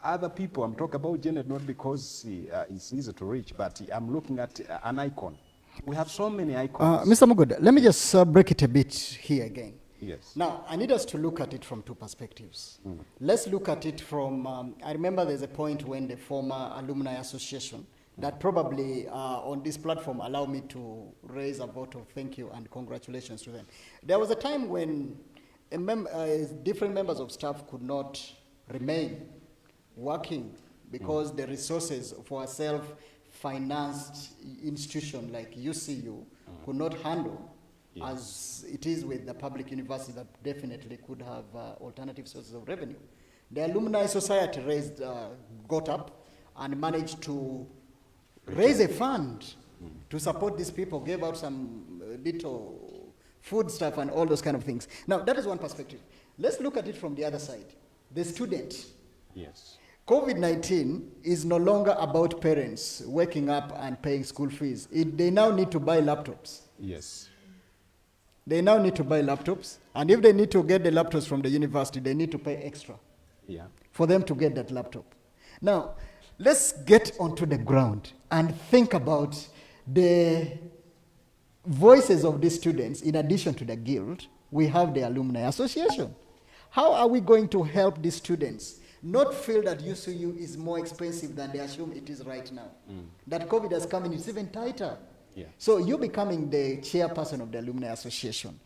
Other people, I'm talking about Janet not because it's easy to reach, but I'm looking at an icon. We have so many icons. Mr. Mugoda, let me just break it a bit here again. Yes. Now, I need us to look at it from two perspectives. Let's look at it from, I remember there's a point when the former Alumni Association that probably on this platform allow me to raise a vote of thank you and congratulations to them. There was a time when different members of staff could not remain working because the resources for a self-financed institution like UCU could not handle Yes. as it is with the public university that definitely could have alternative sources of revenue. The Alumni Society got up and managed to raise a fund to support these people, gave out some little food stuff and all those kind of things. Now, that is one perspective. Let's look at it from the other side. The student. Yes. COVID-19 is no longer about parents waking up and paying school fees. They now need to buy laptops. Yes. They now need to buy laptops. And if they need to get the laptops from the university, they need to pay extra for them to get that laptop. Now, let's get onto the ground and think about the voices of these students. In addition to the guild, we have the Alumni Association. How are we going to help these students not feel that UCU is more expensive than they assume it is right now? That COVID has come in, it's even tighter. Yeah. So you becoming the chairperson of the Alumni Association,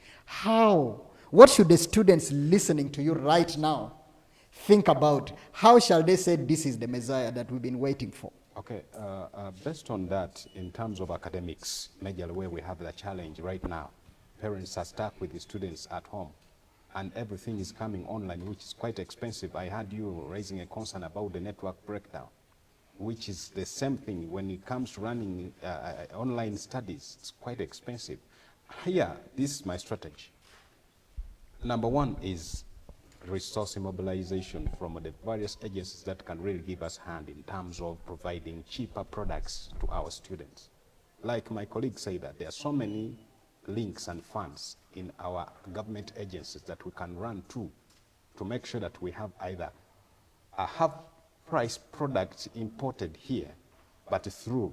what should the students listening to you right now think about? How shall they say this is the Messiah that we've been waiting for? Okay, based on that, in terms of academics, majorly where we have the challenge right now, parents are stuck with the students at home, and everything is coming online, which is quite expensive. I heard you raising a concern about the network breakdown, which is the same thing when it comes to running online studies. It's quite expensive. Here, this is my strategy. Number one is resource mobilization from the various agencies that can really give us a hand in terms of providing cheaper products to our students. Like my colleague said, that there are so many links and funds in our government agencies that we can run to make sure that we have either a half-price product imported here, but through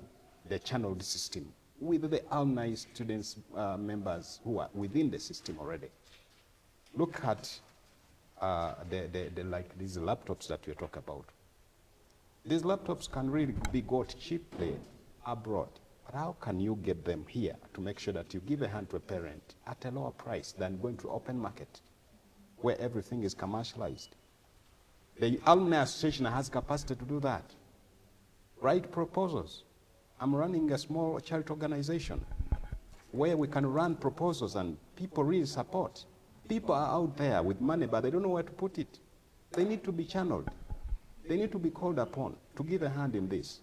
the channeled system with the alumni students, members who are within the system already. Look at like these laptops that you talk about. These laptops can really be got cheaply abroad. But how can you get them here to make sure that you give a hand to a parent at a lower price than going to open market where everything is commercialized? The Alumni Association has capacity to do that. Write proposals. I'm running a small charity organization where we can run proposals and people really support. People are out there with money, but they don't know where to put it. They need to be channeled. They need to be called upon to give a hand in this.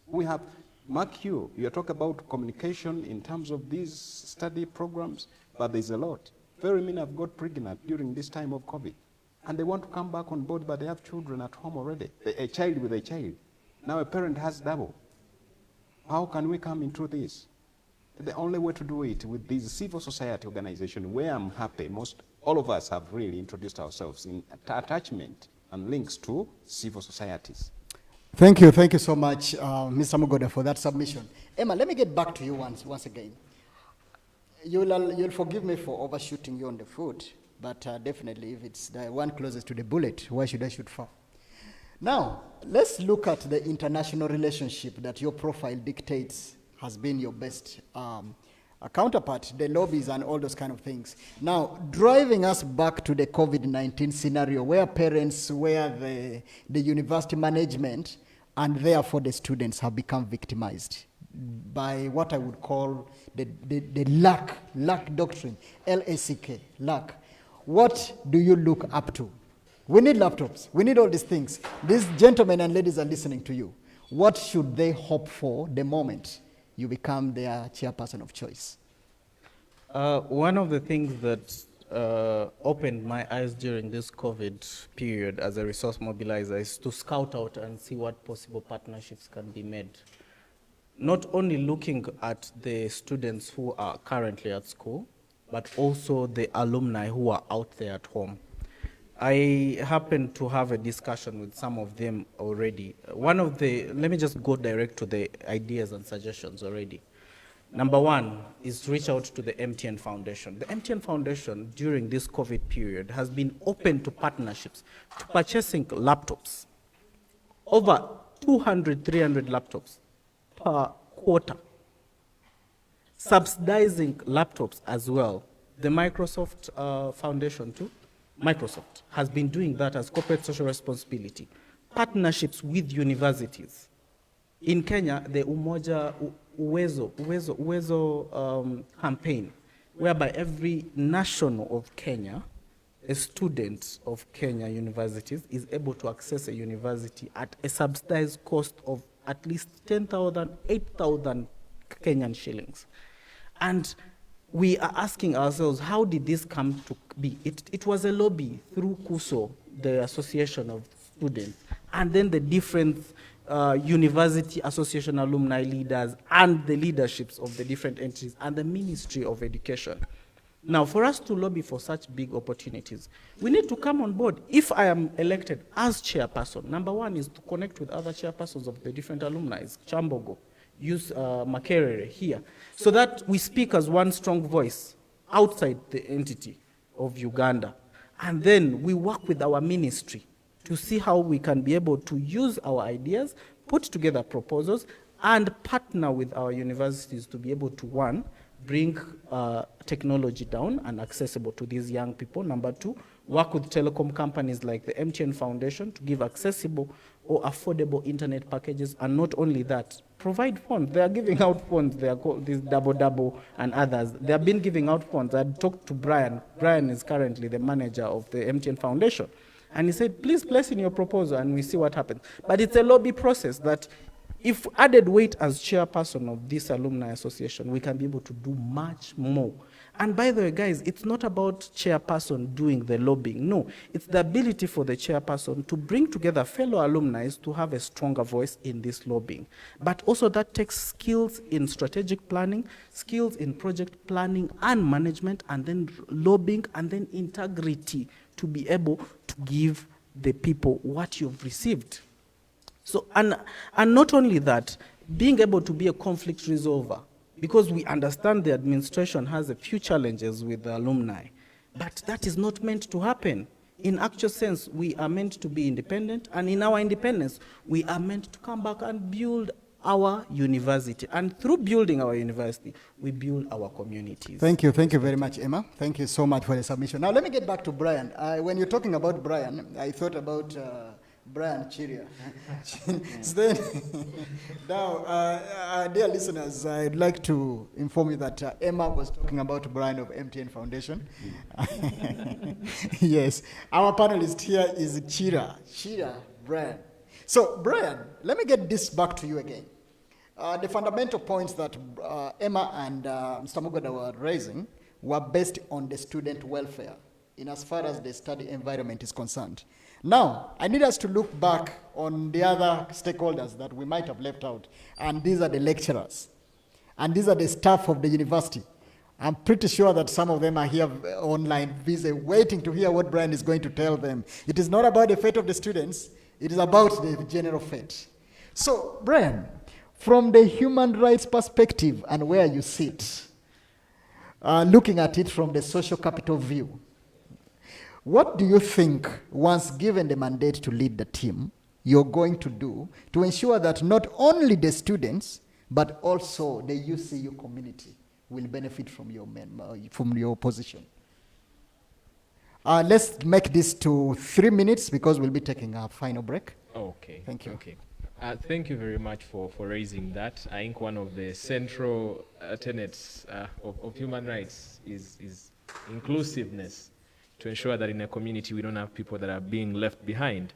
We have, mark you're talking about communication in terms of these study programs, but there's a lot. Very many have got pregnant during this time of COVID, and they want to come back on board, but they have children at home already. A child with a child. Now a parent has double. How can we come into this? The only way to do it with this civil society organization, where I'm happy, all of us have really introduced ourselves in attachment and links to civil societies. Thank you so much, Mr. Mugoda, for that submission. Emma, let me get back to you once again. You'll forgive me for overshooting you on the foot, but definitely if it's the one closest to the bullet, why should I shoot far? Now, let's look at the international relationship that your profile dictates has been your best counterpart, the lobbies and all those kind of things. Now, driving us back to the COVID-19 scenario where parents, where the university management, and therefore the students have become victimized by what I would call the lack doctrine, LACK, lack. What do you look up to? We need laptops. We need all these things. These gentlemen and ladies are listening to you. What should they hope for the moment you become their chairperson of choice? One of the things that opened my eyes during this COVID period as a resource mobilizer is to scout out and see what possible partnerships can be made. Not only looking at the students who are currently at school, but also the alumni who are out there at home. I happened to have a discussion with some of them already. Let me just go direct to the ideas and suggestions already. Number one is to reach out to the MTN Foundation. The MTN Foundation during this COVID period has been open to partnerships, to purchasing laptops. Over 200, 300 laptops per quarter. Subsidizing laptops as well. The Microsoft Foundation too. Microsoft has been doing that as corporate social responsibility. Partnerships with universities. In Kenya, the Umoja Uwezo campaign, whereby every national of Kenya, a student of Kenya universities, is able to access a university at a subsidized cost of at least 10,000, 8,000 Kenyan shillings. And we are asking ourselves, how did this come to be? It was a lobby through KUSO, the Association of Students, and then the different university association alumni leaders and the leaderships of the different entities and the Ministry of Education. Now, for us to lobby for such big opportunities, we need to come on board. If I am elected as chairperson, number one is to connect with other chairpersons of the different alumni, Chambogo, use Makerere here, so that we speak as one strong voice outside the entity of Uganda. And then we work with our ministry to see how we can be able to use our ideas, put together proposals, and partner with our universities to be able to, one, bring technology down and accessible to these young people. Number two, work with telecom companies like the MTN Foundation to give accessible or affordable internet packages. And not only that, provide phones. They are giving out phones. They are called these Double and others. They have been giving out phones. I talked to Brian. Brian is currently the manager of the MTN Foundation. And he said, please place in your proposal and we see what happens. But it's a lobby process that if added weight as chairperson of this alumni association, we can be able to do much more. And by the way, guys, it's not about chairperson doing the lobbying. No, it's the ability for the chairperson to bring together fellow alumni to have a stronger voice in this lobbying. But also that takes skills in strategic planning, skills in project planning and management, and then lobbying, and then integrity to be able to give the people what you've received. So, and not only that, being able to be a conflict resolver, because we understand the administration has a few challenges with the alumni, but that is not meant to happen. In actual sense, we are meant to be independent, and in our independence, we are meant to come back and build our university. And through building our university, we build our communities. Thank you very much, Emma. Thank you so much for the submission. Now, let me get back to Brian. When you're talking about Brian, I thought about Brian Chiria. Then, now, dear listeners, I'd like to inform you that Emma was talking about Brian of MTN Foundation. Yes, our panelist here is Chira Brian. So, Brian, let me get this back to you again. The fundamental points that Emma and Mr. Mugoda were raising were based on the student welfare in as far as the study environment is concerned. Now, I need us to look back on the other stakeholders that we might have left out, and these are the lecturers, and these are the staff of the university. I'm pretty sure that some of them are here online, busy, waiting to hear what Brian is going to tell them. It is not about the fate of the students, it is about the general fate. So, Brian, from the human rights perspective and where you sit, looking at it from the social capital view, what do you think, once given the mandate to lead the team, you're going to do to ensure that not only the students, but also the UCU community will benefit from your position? Let's make this to 3 minutes because we'll be taking our final break. Okay. Thank you. Okay. Thank you very much for raising that. I think one of the central tenets of human rights is inclusiveness, to ensure that in a community we don't have people that are being left behind.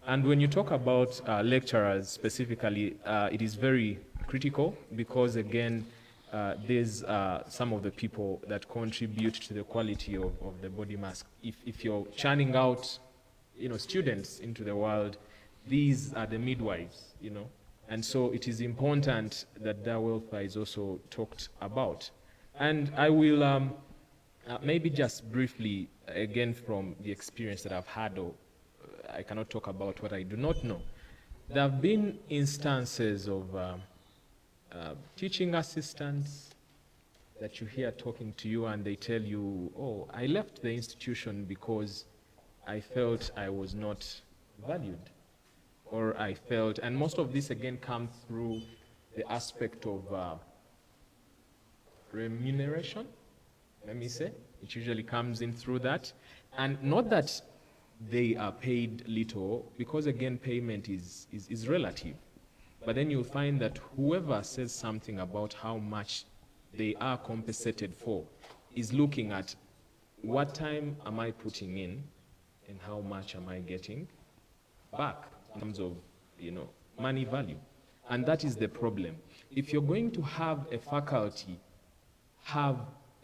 And when you talk about lecturers specifically, it is very critical because, again, there's some of the people that contribute to the quality of the body mass. If you're churning out, students into the world, these are the midwives, and so it is important that their welfare is also talked about. And I will maybe just briefly, again, from the experience that I've had, or I cannot talk about what I do not know. There have been instances of teaching assistants that you hear talking to you and they tell you, oh, I left the institution because I felt I was not valued, or I felt, and most of this again comes through the aspect of remuneration, let me say. It usually comes in through that. And not that they are paid little, because again, payment is relative. But then you'll find that whoever says something about how much they are compensated for is looking at what time am I putting in and how much am I getting back in terms of, money value. And that is the problem. If you're going to have a faculty have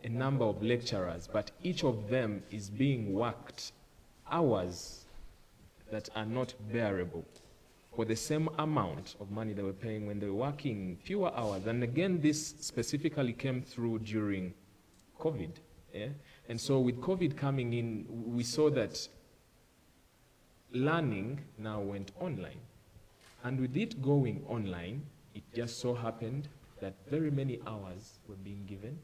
a number of lecturers, but each of them is being worked hours that are not bearable for the same amount of money they were paying when they were working fewer hours. And again, this specifically came through during COVID. Yeah? And so with COVID coming in, we saw that learning now went online. And with it going online, it just so happened that very many hours were being given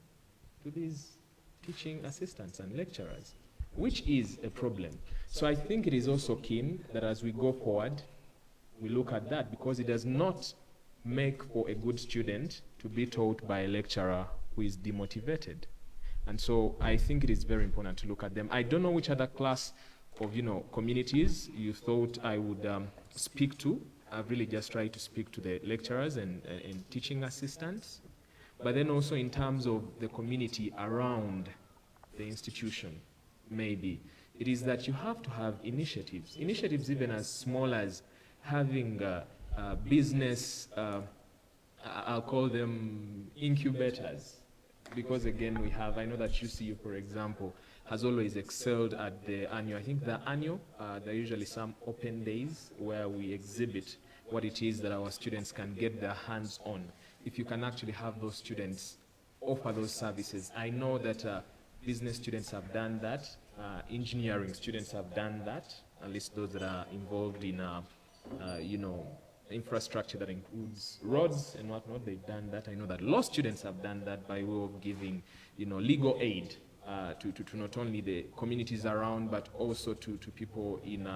to these teaching assistants and lecturers, which is a problem. So I think it is also keen that as we go forward, we look at that, because it does not make for a good student to be taught by a lecturer who is demotivated. And so I think it is very important to look at them. I don't know which other class of communities you thought I would speak to. I've really just tried to speak to the lecturers and teaching assistants, but then also in terms of the community around the institution, maybe. It is that you have to have initiatives even as small as having business, I'll call them incubators, because again I know that UCU, for example, has always excelled at the annual. I think the annual, there are usually some open days where we exhibit what it is that our students can get their hands on. If you can actually have those students offer those services. I know that business students have done that, engineering students have done that, at least those that are involved in, infrastructure that includes roads and whatnot, they've done that. I know that law students have done that by way of giving, legal aid to not only the communities around, but also to people in,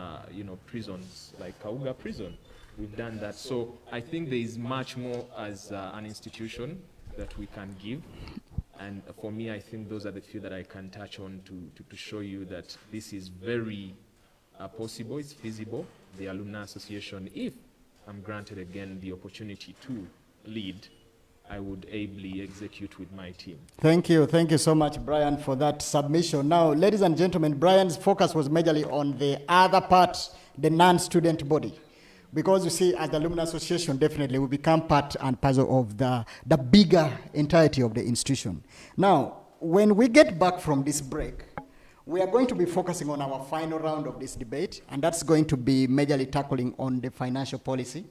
prisons, like Kauga prison. We've done that. So I think there is much more as an institution that we can give. And for me, I think those are the few that I can touch on to show you that this is very possible, it's feasible. The Alumni Association, if I'm granted again the opportunity to lead, I would ably execute with my team. Thank you so much, Brian, for that submission. Now, ladies and gentlemen, Brian's focus was majorly on the other part, the non-student body. Because you see, as the Alumni Association, definitely we become part and parcel of the bigger entirety of the institution. Now, when we get back from this break, we are going to be focusing on our final round of this debate, and that's going to be majorly tackling on the financial policy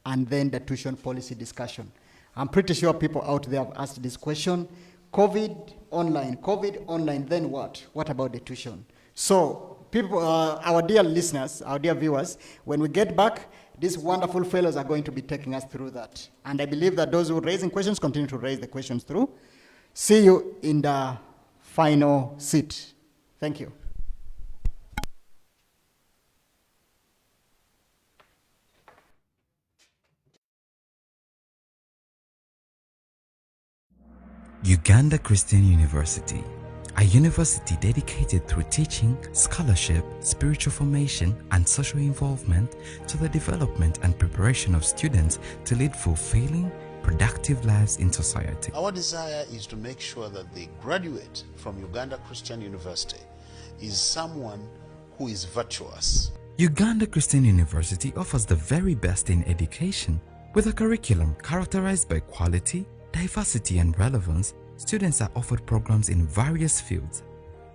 and then the tuition policy discussion. I'm pretty sure people out there have asked this question. COVID online, then what? What about the tuition? So, people, our dear listeners, our dear viewers, when we get back, these wonderful fellows are going to be taking us through that. And I believe that those who are raising questions continue to raise the questions through. See you in the final seat. Thank you. Uganda Christian University, a university dedicated through teaching, scholarship, spiritual formation, and social involvement to the development and preparation of students to lead fulfilling, productive lives in society. Our desire is to make sure that the graduate from Uganda Christian University is someone who is virtuous. Uganda Christian University offers the very best in education. With a curriculum characterized by quality, diversity, and relevance, students are offered programs in various fields.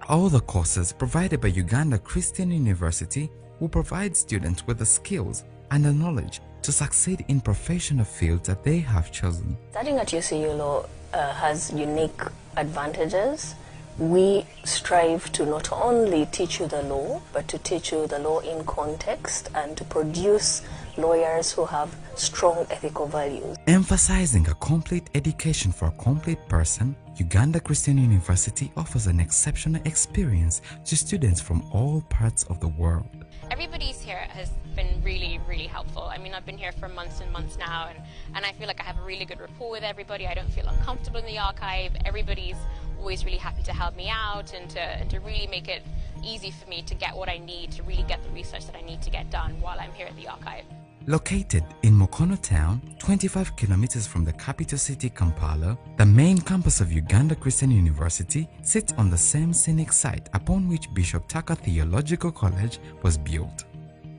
All the courses provided by Uganda Christian University will provide students with the skills and the knowledge to succeed in professional fields that they have chosen. Studying at UCU Law has unique advantages. We strive to not only teach you the law, but to teach you the law in context and to produce lawyers who have strong ethical values. Emphasizing a complete education for a complete person, Uganda Christian University offers an exceptional experience to students from all parts of the world. Everybody's here has been really, really helpful. I mean, I've been here for months and months now, and I feel like I have a really good rapport with everybody. I don't feel uncomfortable in the archive. Everybody's always really happy to help me out and to really make it easy for me to get what I need to really get the research that I need to get done while I'm here at the archive. Located in Mukono town, 25 kilometers from the capital city Kampala, the main campus of Uganda Christian University sits on the same scenic site upon which Bishop Tucker Theological College was built.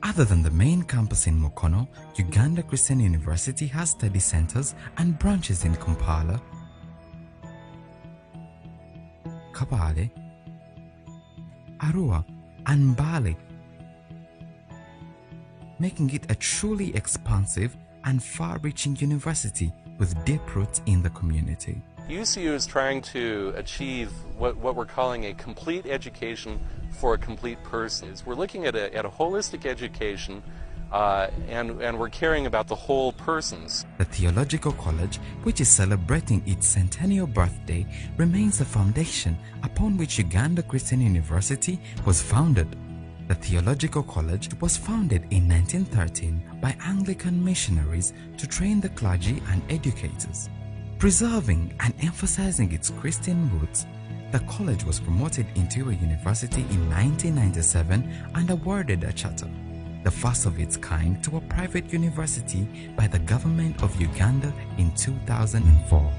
Other than the main campus in Mukono, Uganda Christian University has study centers and branches in Kampala, Kabale, Arua, and Mbale, making it a truly expansive and far-reaching university with deep roots in the community. UCU is trying to achieve what we're calling a complete education for a complete person. We're looking at a holistic education and we're caring about the whole persons. The Theological College, which is celebrating its centennial birthday, remains the foundation upon which Uganda Christian University was founded. The Theological College was founded in 1913 by Anglican missionaries to train the clergy and educators. Preserving and emphasizing its Christian roots, the college was promoted into a university in 1997 and awarded a charter, the first of its kind to a private university by the government of Uganda in 2004.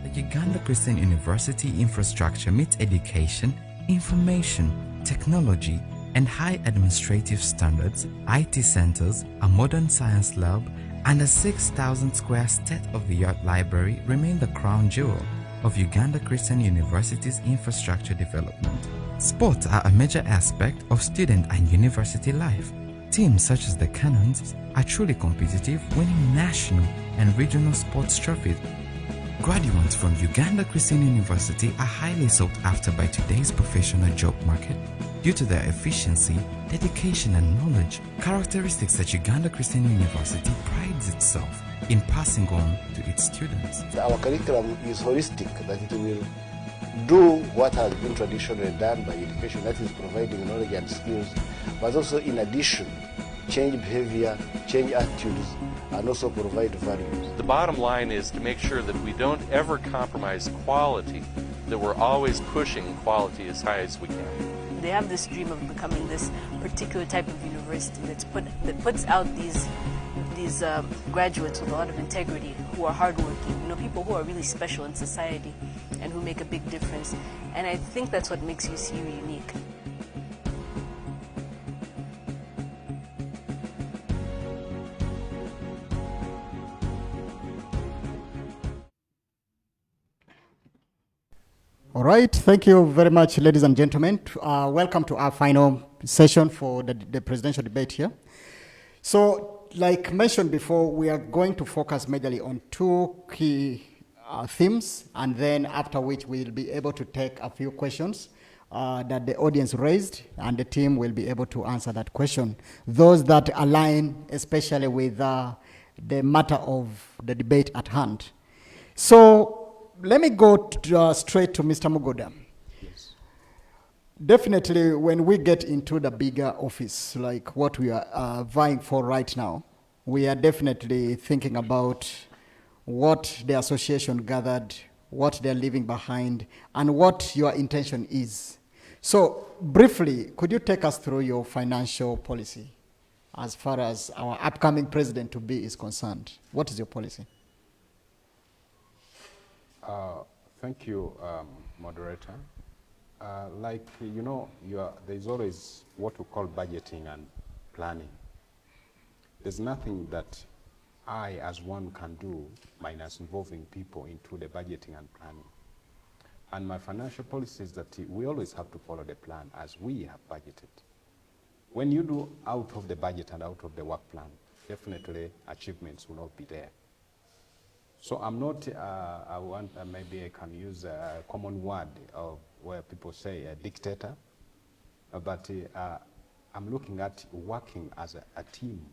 The Uganda Christian University infrastructure meets education, information, technology, and high administrative standards. IT centers, a modern science lab, and a 6,000 square state-of-the-art library remain the crown jewel of Uganda Christian University's infrastructure development. Sports are a major aspect of student and university life. Teams such as the Cannons are truly competitive, winning national and regional sports trophies. Graduates from Uganda Christian University are highly sought after by today's professional job market due to their efficiency, dedication, and knowledge, characteristics that Uganda Christian University prides itself in passing on to its students. Our curriculum is holistic, that it will do what has been traditionally done by education, that is providing knowledge and skills, but also in addition, change behavior, change attitudes, and also provide values. The bottom line is to make sure that we don't ever compromise quality, that we're always pushing quality as high as we can. They have this dream of becoming this particular type of university that puts out these graduates with a lot of integrity, who are hardworking, people who are really special in society and who make a big difference. And I think that's what makes UCU unique. All right, thank you very much, ladies and gentlemen. Welcome to our final session for the presidential debate here. So, like mentioned before, we are going to focus majorly on two key themes, and then after which we'll be able to take a few questions that the audience raised, and the team will be able to answer that question. Those that align especially with the matter of the debate at hand. So, let me go straight to Mr. Mugoda. Yes. Definitely, when we get into the bigger office, like what we are vying for right now, we are definitely thinking about what the association gathered, what they're leaving behind, and what your intention is. So, briefly, could you take us through your financial policy as far as our upcoming president-to-be is concerned? What is your policy? Thank you, moderator. There's always what we call budgeting and planning. There's nothing that I, as one, can do minus involving people into the budgeting and planning. And my financial policy is that we always have to follow the plan as we have budgeted. When you do out of the budget and out of the work plan, definitely achievements will not be there. So I'm not, maybe I can use a common word of where people say a dictator, but I'm looking at working as a team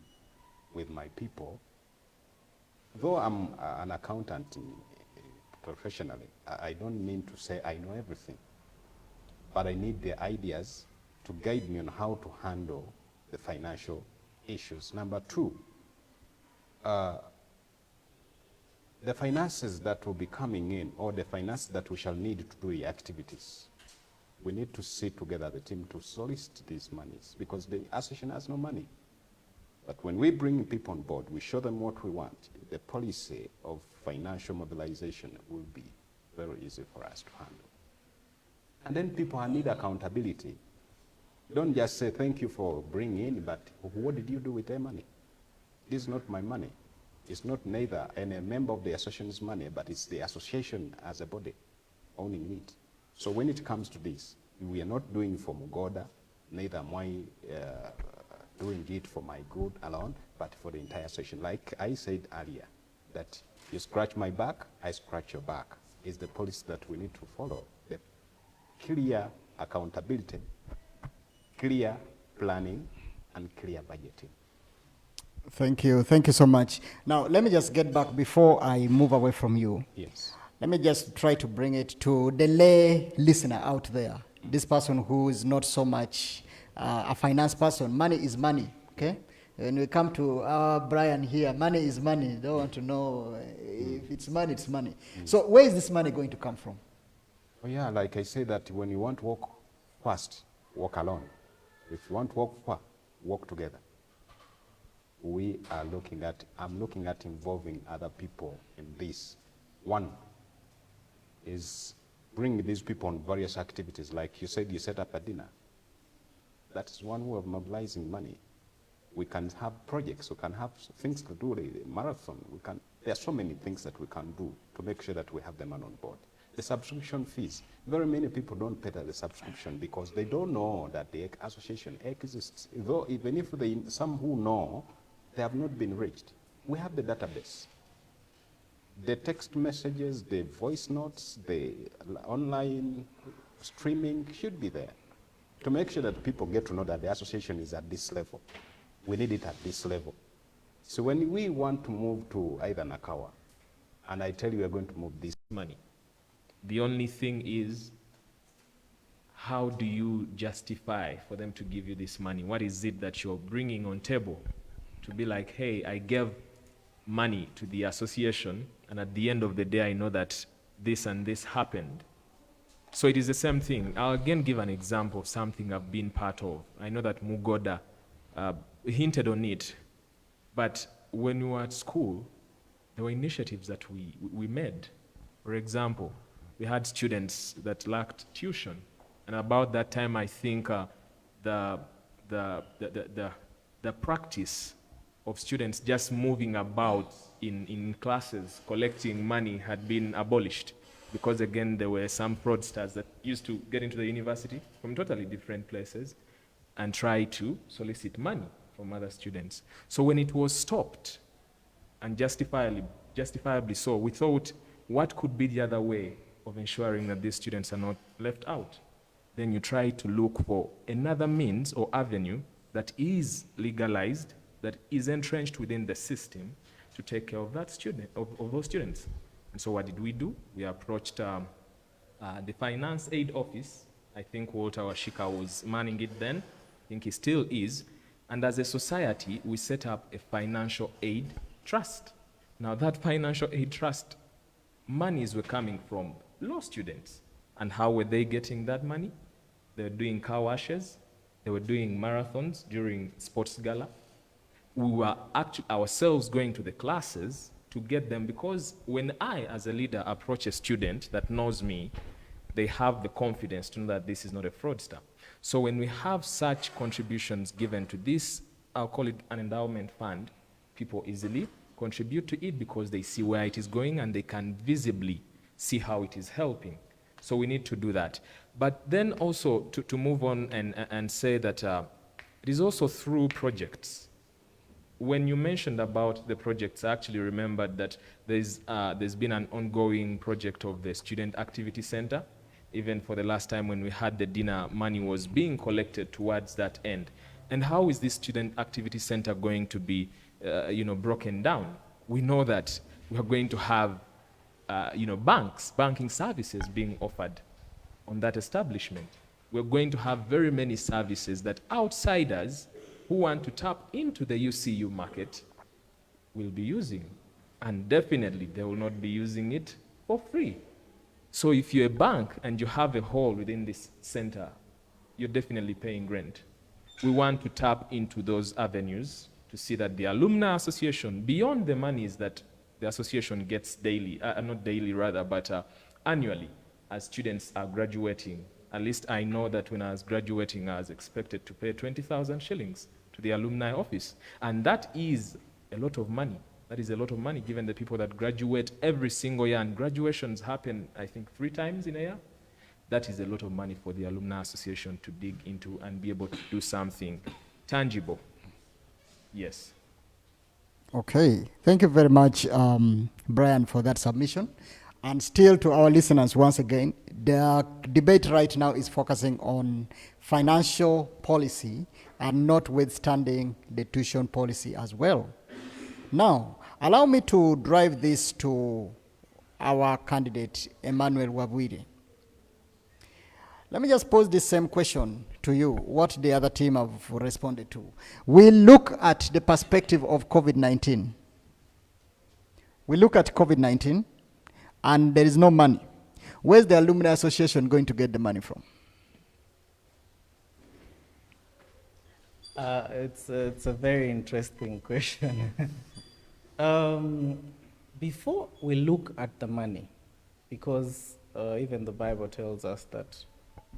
with my people. Though I'm an accountant professionally, I don't mean to say I know everything, but I need the ideas to guide me on how to handle the financial issues. Number two, the finances that will be coming in, or the finances that we shall need to do the activities, we need to sit together, the team, to solicit these monies, because the association has no money. But when we bring people on board, we show them what we want. The policy of financial mobilization will be very easy for us to handle. And then people need accountability. Don't just say, thank you for bringing in, but what did you do with their money? This is not my money. It's not neither any member of the association's money, but it's the association as a body owning it. So when it comes to this, we are not doing it for Mugoda, neither am I doing it for my good alone, but for the entire association. Like I said earlier, that you scratch my back, I scratch your back, is the policy that we need to follow. The clear accountability, clear planning, and clear budgeting. Thank you so much. Now, let me just get back before I move away from you. Yes. Let me just try to bring it to the lay listener out there. This person who is not so much a finance person. Money is money, okay? When we come to Brian here, money is money. They don't want to know if it's money, it's money. So where is this money going to come from? Oh yeah, like I say that when you want to walk fast, walk alone. If you want to walk far, walk together. I'm looking at involving other people in this. One is bring these people on various activities. Like you said, you set up a dinner. That's one way of mobilizing money. We can have projects, we can have things to do, the marathon. There are so many things that we can do to make sure that we have the man on board. The subscription fees. Very many people don't pay the subscription because they don't know that the association exists. Though even if some who know, they have not been reached. We have the database. The text messages, the voice notes, the online streaming should be there to make sure that people get to know that the association is at this level. We need it at this level. So when we want to move to either Nakawa, and I tell you we're going to move this money, the only thing is, how do you justify for them to give you this money? What is it that you're bringing on table to be like, hey, I gave money to the association, and at the end of the day, I know that this and this happened. So it is the same thing. I'll again give an example of something I've been part of. I know that Mugoda hinted on it, but when we were at school, there were initiatives that we made. For example, we had students that lacked tuition, and about that time, I think the practice of students just moving about in classes, collecting money had been abolished because, again, there were some fraudsters that used to get into the university from totally different places and try to solicit money from other students. So when it was stopped, and justifiably so, we thought, what could be the other way of ensuring that these students are not left out? Then you try to look for another means or avenue that is legalized, that is entrenched within the system to take care of that student, of those students. And so what did we do? We approached the finance aid office. I think Walter Washika was manning it then. I think he still is. And as a society, we set up a financial aid trust. Now that financial aid trust, monies were coming from law students. And how were they getting that money? They were doing car washes. They were doing marathons during sports gala. We were actually ourselves going to the classes to get them, because when I, as a leader, approach a student that knows me, they have the confidence to know that this is not a fraudster. So when we have such contributions given to this, I'll call it an endowment fund, people easily contribute to it because they see where it is going and they can visibly see how it is helping. So we need to do that. But then also to move on and say that it is also through projects. When you mentioned about the projects, I actually remembered that there's been an ongoing project of the Student Activity Center. Even for the last time when we had the dinner, money was being collected towards that end. And how is this Student Activity Center going to be broken down? We know that we are going to have banking services being offered on that establishment. We're going to have very many services that outsiders who want to tap into the UCU market will be using. And definitely they will not be using it for free. So if you're a bank and you have a hall within this center, you're definitely paying rent. We want to tap into those avenues to to see that the Alumni Association, beyond the monies that the association gets daily, not daily rather, but annually, as students are graduating. At least I know that when I was graduating, I was expected to pay 20,000 shillings to the alumni office. And that is a lot of money. That is a lot of money given the people that graduate every single year. And graduations happen, I think, 3 times in a year. That is a lot of money for the Alumni Association to dig into and be able to do something tangible. Yes. Okay, thank you very much, Brian, for that submission. And still to our listeners, once again, the debate right now is focusing on financial policy and notwithstanding the tuition policy as well. Now, allow me to drive this to our candidate, Emmanuel Wabwire. Let me just pose this same question to you, what the other team have responded to. We look at the perspective of COVID-19. We look at COVID-19, and there is no money. Where's the Alumni Association going to get the money from? It's a very interesting question. Before we look at the money, because even the Bible tells us that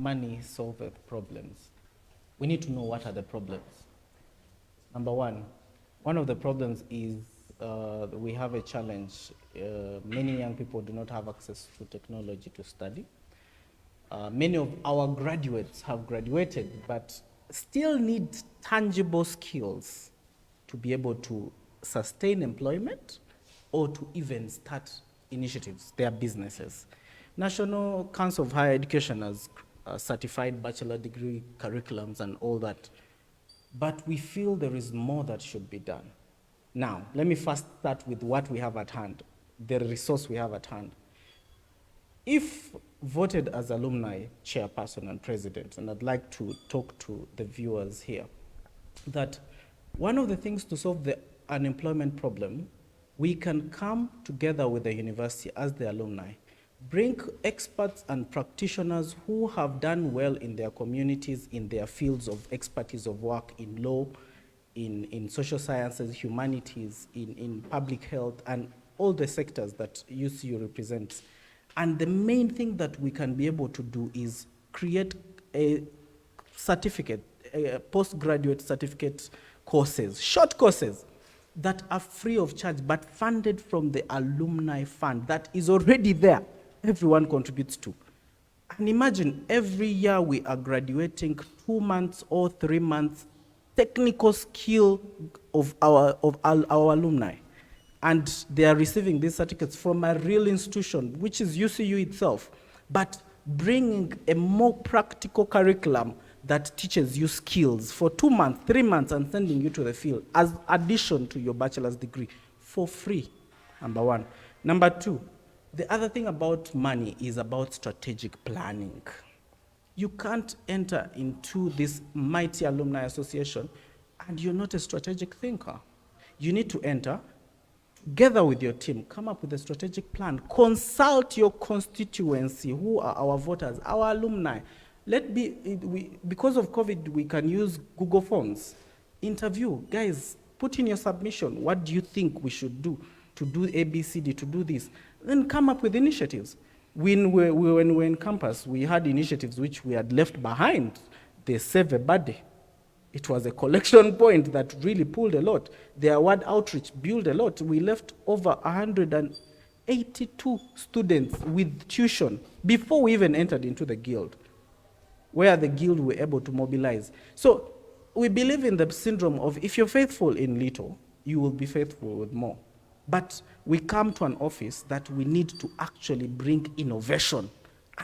money solveth problems, we need to know what are the problems. Number one of the problems is we have a challenge. Many young people do not have access to technology to study. Many of our graduates have graduated, but still need tangible skills to be able to sustain employment or to even start initiatives, their businesses. National Council of Higher Education has certified bachelor degree curriculums and all that, but we feel there is more that should be done. Now, let me first start with what we have at hand, the resource we have at hand. If voted as alumni chairperson and president, and I'd like to talk to the viewers here, that one of the things to solve the unemployment problem, we can come together with the university as the alumni, bring experts and practitioners who have done well in their communities, in their fields of expertise of work, in law, in social sciences, humanities, in public health, and all the sectors that UCU represents. And the main thing that we can be able to do is create a certificate, a postgraduate certificate courses, short courses that are free of charge, but funded from the alumni fund that is already there. Everyone contributes to. And imagine every year we are graduating 2 months or 3 months technical skill of our alumni. And they are receiving these certificates from a real institution, which is UCU itself, but bringing a more practical curriculum that teaches you skills for 2 months, 3 months, and sending you to the field as addition to your bachelor's degree for free, number one. Number two, the other thing about money is about strategic planning. You can't enter into this mighty alumni association and you're not a strategic thinker. You need to enter, together with your team, come up with a strategic plan, consult your constituency, who are our voters, our alumni. Because of COVID, we can use Google Forms. Interview, guys, put in your submission. What do you think we should do to do ABCD, to do this? Then come up with initiatives. When we were in campus, we had initiatives which we had left behind. The Save a Body. It was a collection point that really pulled a lot. The award outreach built a lot. We left over 182 students with tuition before we even entered into the guild, where the guild were able to mobilize. So we believe in the syndrome of if you're faithful in little, you will be faithful with more. But we come to an office that we need to actually bring innovation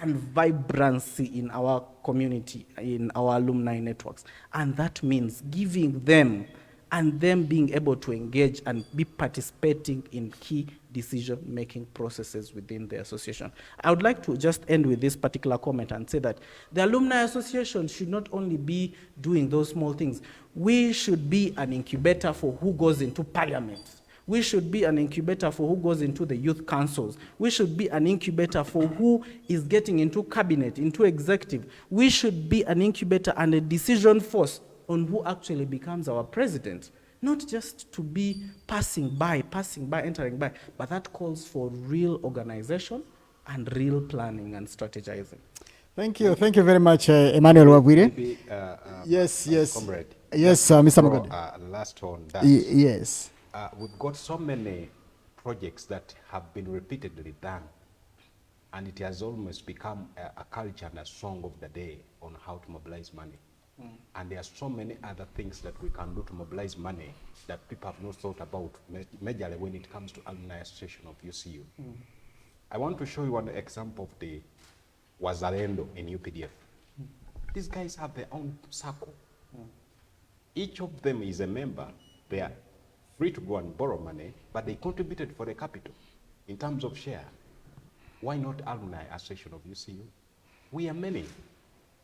and vibrancy in our community, in our alumni networks. And that means giving them and them being able to engage and be participating in key decision-making processes within the association. I would like to just end with this particular comment and say that the Alumni Association should not only be doing those small things, we should be an incubator for who goes into parliament. We should be an incubator for who goes into the youth councils. We should be an incubator for who is getting into cabinet, into executive. We should be an incubator and a decision force on who actually becomes our president. not just to be passing by, entering by, but that calls for real organization and real planning and strategizing. Thank you very much, Emmanuel Wabwire. Maybe, Yes. comrade. Yes, just Mr. throw, Magodi. last on that. Yes. We've got so many projects that have been repeatedly done, and it has almost become a culture and a song of the day on how to mobilize money. And there are so many other things that we can do to mobilize money that people have not thought about, majorly when it comes to Alumni Association of UCU. I want to show you one example of the Wazalendo in UPDF. These guys have their own circle. Each of them is a member. They are free to go and borrow money, but they contributed for the capital in terms of share. Why not Alumni Association of UCU? We are many.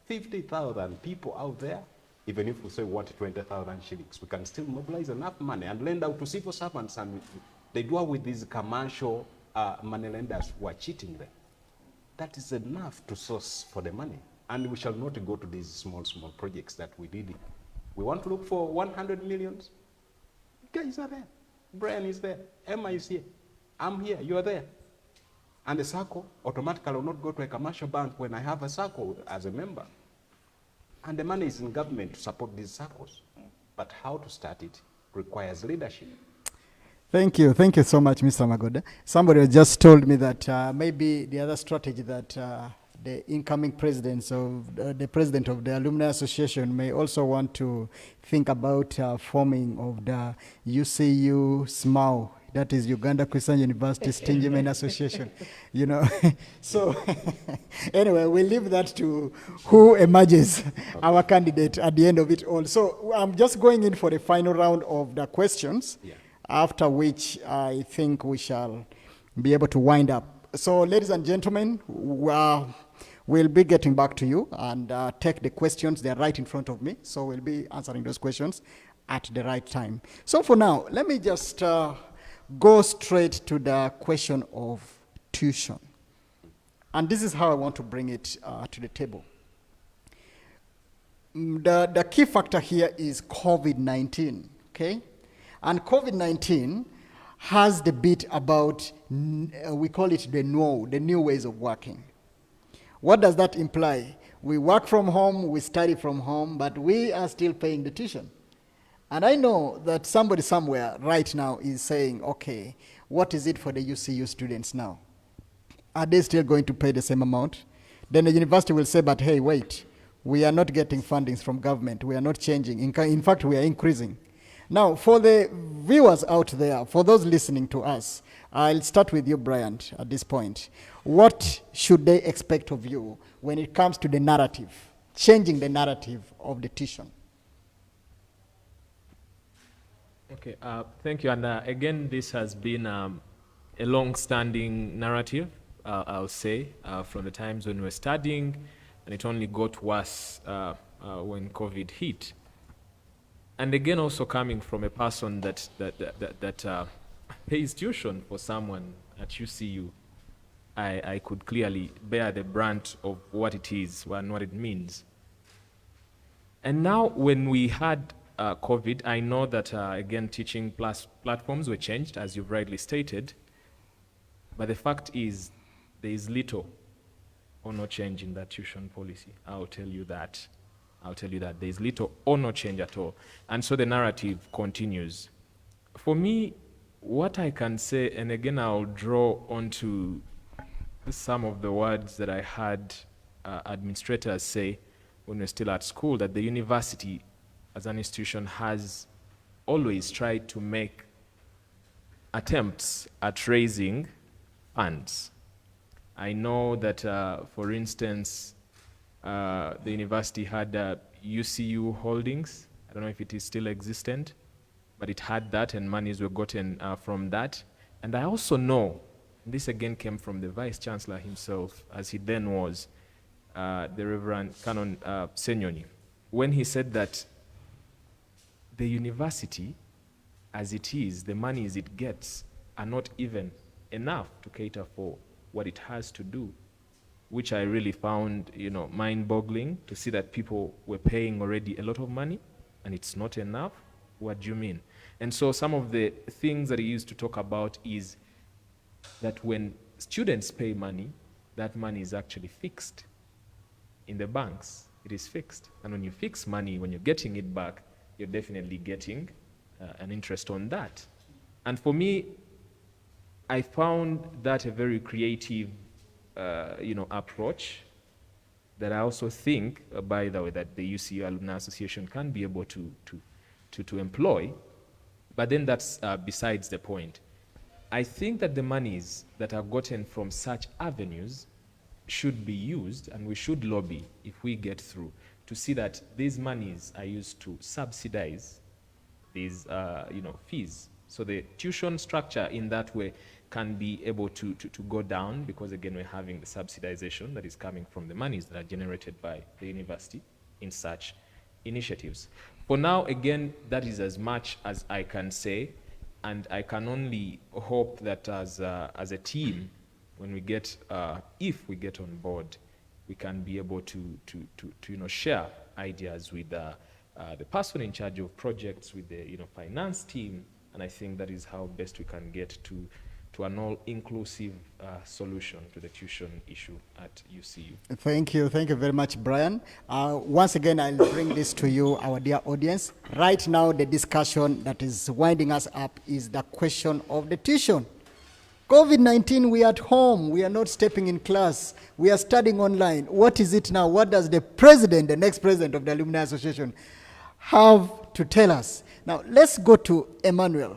50,000 people out there. Even if we say we want 20,000 shillings, we can still mobilize enough money and lend out to civil servants, and they do with these commercial money lenders who are cheating them. That is enough to source for the money. And we shall not go to these small projects that we did. We want to look for 100 millions. Guys are there. Brian is there. Emma is here. I'm here. You are there. And the circle automatically will not go to a commercial bank when I have a circle as a member. And the money is in government to support these circles. But how to start it requires leadership. Thank you so much, Mr. Magoda. Somebody just told me that maybe the other strategy that the incoming president of the Alumni Association may also want to think about forming of the UCU SMAU, that is Uganda Christian University Stingy Men Association, you know. So anyway, we'll leave that to who emerges our candidate at the end of it all. So I'm just going in for the final round of the questions, after which I think we shall be able to wind up. So ladies and gentlemen, we'll be getting back to you and take the questions. They're right in front of me, so we'll be answering those questions at the right time. So for now, let me just go straight to the question of tuition. And this is how I want to bring it to the table. The key factor here is COVID-19, okay? And COVID-19 has the bit about, we call it the new ways of working. What does that imply? We work from home, we study from home, but we are still paying the tuition. And I know that somebody somewhere right now is saying, okay, what is it for the UCU students now? Are they still going to pay the same amount? Then the university will say, but hey, wait, we are not getting fundings from government. We are not changing. In fact, we are increasing. Now, for the viewers out there, for those listening to us, I'll start with you, Brian, at this point. What should they expect of you when it comes to the narrative, changing the narrative of the tuition? Okay, thank you. And again, this has been a long-standing narrative, I'll say, from the times when we were studying, and it only got worse when COVID hit. And again, also coming from a person that pays tuition for someone at UCU, I could clearly bear the brunt of what it is and what it means. And now when we had COVID, I know that, again, teaching platforms were changed, as you've rightly stated. But the fact is, there is little or no change in that tuition policy. I'll tell you that. There is little or no change at all. And so the narrative continues. For me, what I can say, and again, I'll draw onto some of the words that I had administrators say when we were still at school, that the university as an institution has always tried to make attempts at raising funds. I know that, for instance, the university had UCU Holdings. I don't know if it is still existent, but it had that, and monies were gotten from that. And I also know, this again came from the Vice Chancellor himself, as he then was, the Reverend Canon Senyoni, when he said that the university, as it is, the monies it gets are not even enough to cater for what it has to do, which I really found, mind-boggling to see that people were paying already a lot of money and it's not enough. What do you mean? And so some of the things that he used to talk about is that when students pay money, that money is actually fixed. In the banks, it is fixed. And when you fix money, when you're getting it back, you're definitely getting an interest on that. And for me, I found that a very creative approach that I also think, by the way, that the UCU Alumni Association can be able to employ. But then that's besides the point. I think that the monies that are gotten from such avenues should be used, and we should lobby, if we get through, to see that these monies are used to subsidize these fees. So the tuition structure in that way can be able to go down, because again, we're having the subsidization that is coming from the monies that are generated by the university in such initiatives. For now, again, that is as much as I can say, and I can only hope that as a team, when we get, if we get on board, we can be able to share ideas with the person in charge of projects, with the finance team, and I think that is how best we can get to an all-inclusive solution to the tuition issue at UCU. Thank you very much, Brian. Once again, I'll bring this to you, our dear audience. Right now, the discussion that is winding us up is the question of the tuition. COVID-19, we are at home, we are not stepping in class, we are studying online. What is it now? What does the president, the next president of the Alumni Association, have to tell us? Now, let's go to Emmanuel.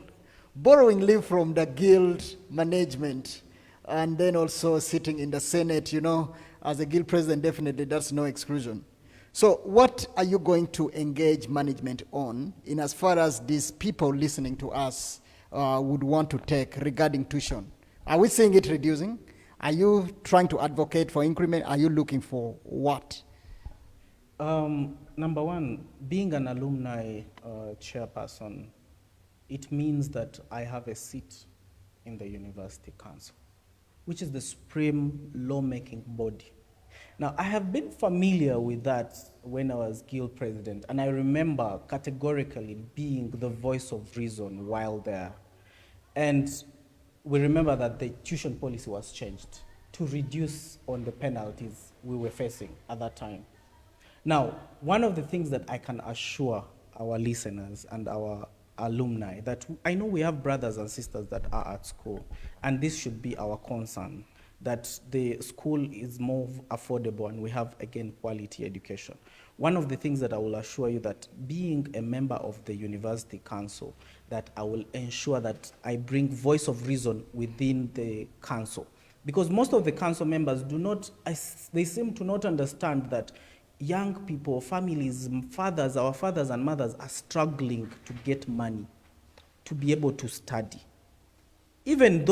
Borrowing leave from the guild management, and then also sitting in the Senate, as a guild president, definitely that's no exclusion. So what are you going to engage management on, in as far as these people listening to us would want to take regarding tuition? Are we seeing it reducing? Are you trying to advocate for increment? Are you looking for what? Number one, being an alumni chairperson, it means that I have a seat in the University Council, which is the supreme lawmaking body. Now, I have been familiar with that when I was guild president, and I remember categorically being the voice of reason while there. And we remember that the tuition policy was changed to reduce on the penalties we were facing at that time. Now, one of the things that I can assure our listeners and our alumni, that I know we have brothers and sisters that are at school, and this should be our concern, that the school is more affordable and we have, again, quality education. One of the things that I will assure you, that being a member of the University Council, that I will ensure that I bring voice of reason within the council. Because most of the council members they seem to not understand that young people, families, our fathers and mothers are struggling to get money to be able to study. Even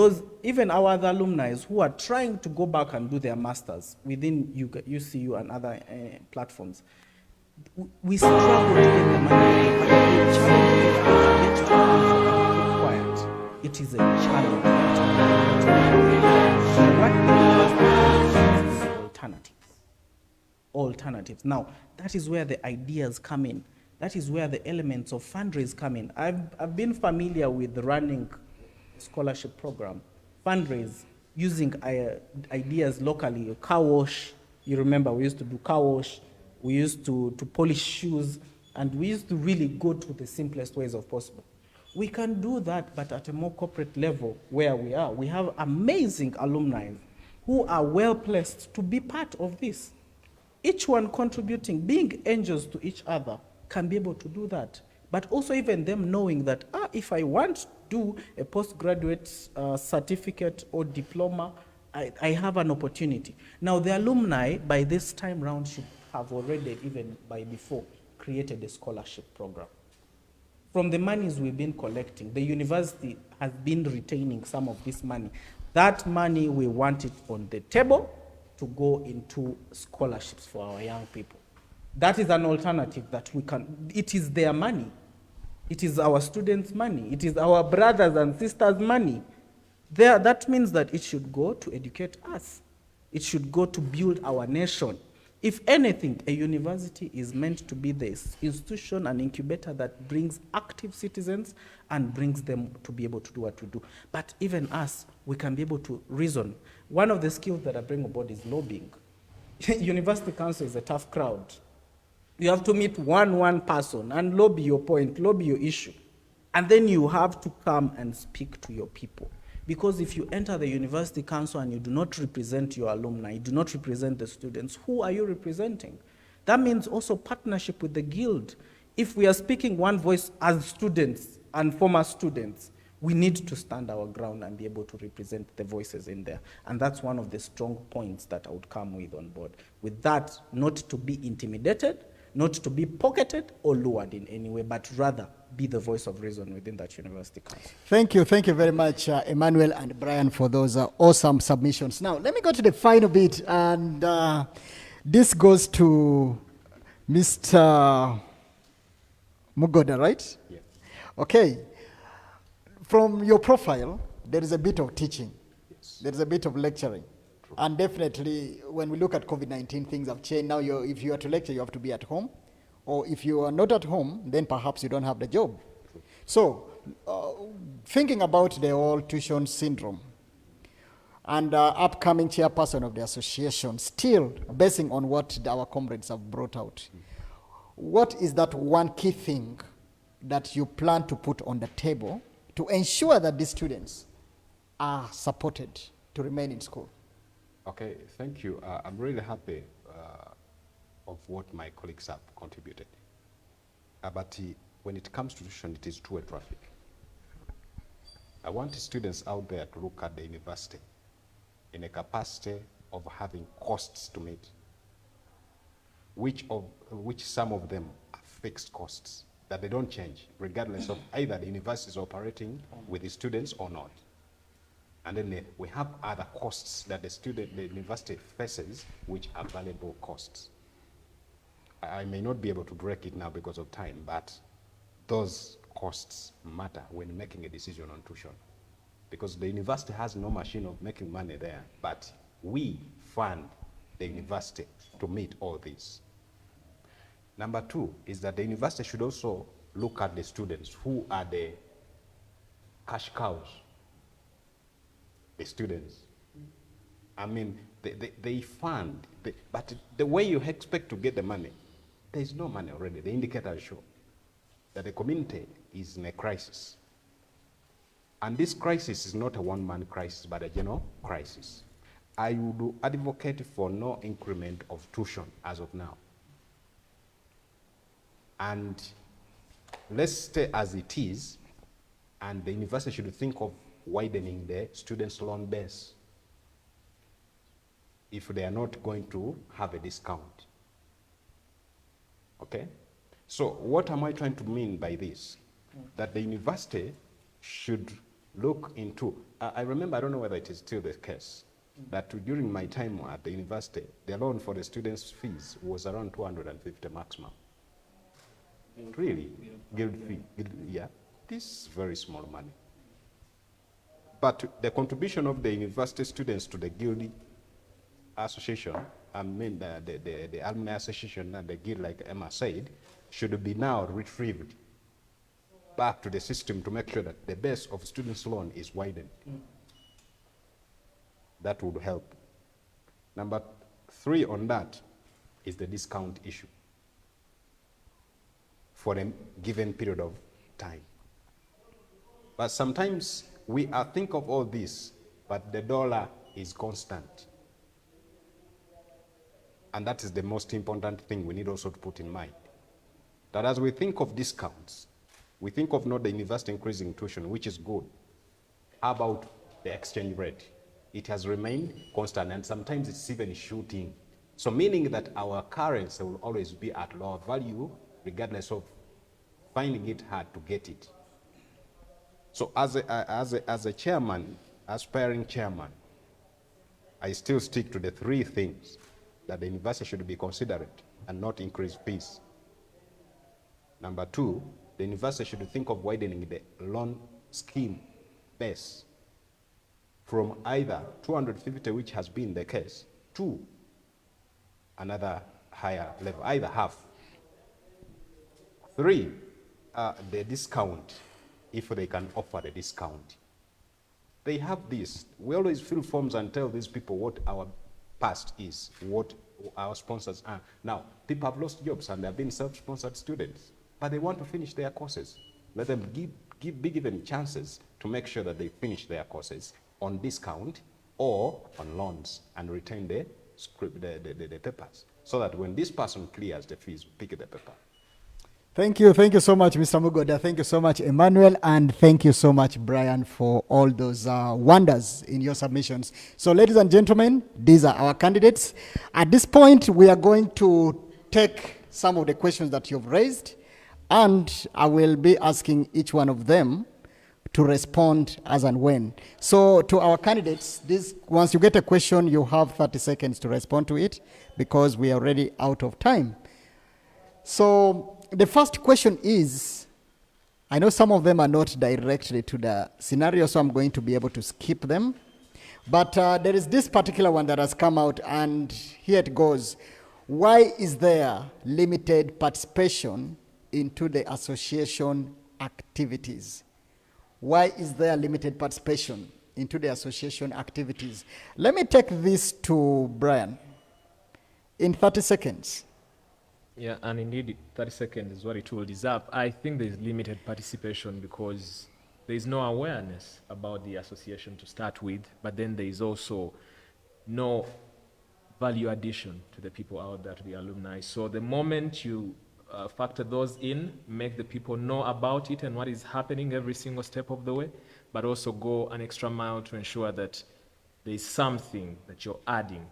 our other alumni who are trying to go back and do their masters within UCU and other platforms, we struggle to get the money. It is a challenge. What alternatives. Now, that is where the ideas come in. That is where the elements of fundraise come in. I've been familiar with running scholarship program, fundraise, using ideas locally. Car wash, you remember we used to do car wash, we used to polish shoes, and we used to really go to the simplest ways of possible. We can do that, but at a more corporate level where we are. We have amazing alumni who are well placed to be part of this. Each one contributing, being angels to each other, can be able to do that. But also even them knowing that, if I want to do a postgraduate certificate or diploma, I have an opportunity. Now the alumni, by this time round, should have already, even by before, created a scholarship program. From the monies we've been collecting, the university has been retaining some of this money. That money, we want it on the table to go into scholarships for our young people. That is an alternative that we can, it is their money. It is our students' money. It is our brothers and sisters' money. That means that it should go to educate us. It should go to build our nation. If anything, a university is meant to be this institution and incubator that brings active citizens and brings them to be able to do what we do. But even us, we can be able to reason. One of the skills that I bring aboard is lobbying. University council is a tough crowd. You have to meet one person and lobby your point, lobby your issue. And then you have to come and speak to your people. Because if you enter the university council and you do not represent your alumni, you do not represent the students, who are you representing? That means also partnership with the guild. If we are speaking one voice as students and former students, we need to stand our ground and be able to represent the voices in there. And that's one of the strong points that I would come with on board. With that, not to be intimidated, not to be pocketed or lured in any way, but rather be the voice of reason within that university council. Thank you very much, Emmanuel and Brian, for those awesome submissions. Now, let me go to the final bit, and this goes to Mr. Mugoda, right? Yeah. Okay. From your profile, there is a bit of teaching. Yes. There is a bit of lecturing. True. And definitely, when we look at COVID-19, things have changed. Now, if you are to lecture, you have to be at home. Or if you are not at home, then perhaps you don't have the job. True. So, thinking about the whole tuition syndrome, and upcoming chairperson of the association, still basing on what our comrades have brought out, what is that one key thing that you plan to put on the table to ensure that the students are supported to remain in school? Okay, thank you. I'm really happy of what my colleagues have contributed. But when it comes to tuition, it is two-way traffic. I want students out there to look at the university in a capacity of having costs to meet, which some of them are fixed costs that they don't change, regardless of either the university is operating with the students or not. And then we have other costs that the university faces, which are valuable costs. I may not be able to break it now because of time, but those costs matter when making a decision on tuition. Because the university has no machine of making money there, but we fund the university to meet all this. Number two is that the university should also look at the students who are the cash cows. The students. I mean, they fund, but the way you expect to get the money, there is no money already. The indicators show that the community is in a crisis. And this crisis is not a one-man crisis, but a general crisis. I would advocate for no increment of tuition as of now. And let's stay as it is, and the university should think of widening the students' loan base if they are not going to have a discount. Okay? So what am I trying to mean by this? That the university should look into, I remember, I don't know whether it is still the case, that during my time at the university, the loan for the students' fees was around 250 maximum. Really? Guild fee, yeah. This is very small money. But the contribution of the university students to the guild association, I mean the alumni association and the guild, like Emma said, should be now retrieved back to the system to make sure that the base of students' loan is widened. That would help. Number three on that is the discount issue for a given period of time. But sometimes we think of all this, but the dollar is constant. And that is the most important thing we need also to put in mind. That as we think of discounts, we think of not the university increasing tuition, which is good. How about the exchange rate? It has remained constant, and sometimes it's even shooting. So meaning that our currency will always be at lower value, regardless of finding it hard to get it. So as a chairman, aspiring chairman, I still stick to the three things that the university should be considerate and not increase fees. Number two, the university should think of widening the loan scheme base from either 250, which has been the case, to another higher level, either half. 3, the discount, if they can offer the discount. They have this. We always fill forms and tell these people what our past is, what our sponsors are. Now, people have lost jobs and they have been self-sponsored students, but they want to finish their courses. Let them be given chances to make sure that they finish their courses on discount or on loans and retain the script, the papers, so that when this person clears the fees, pick the paper. Thank you so much, Mr. Mugoda. Thank you so much, Emmanuel, and thank you so much, Brian, for all those wonders in your submissions. So, ladies and gentlemen, these are our candidates. At this point, we are going to take some of the questions that you've raised, and I will be asking each one of them to respond as and when. So, to our candidates, once you get a question, you have 30 seconds to respond to it, because we are already out of time. So, the first question is, I know some of them are not directly to the scenario, so I'm going to be able to skip them. But there is this particular one that has come out, and here it goes. Why is there limited participation into the association activities? Why is there limited participation into the association activities? Let me take this to Brian in 30 seconds. Yeah, and indeed, 30 seconds is what it will deserve. I think there's limited participation because there's no awareness about the association to start with, but then there is also no value addition to the people out there, to the alumni. So the moment you factor those in, make the people know about it and what is happening every single step of the way, but also go an extra mile to ensure that there is something that you're adding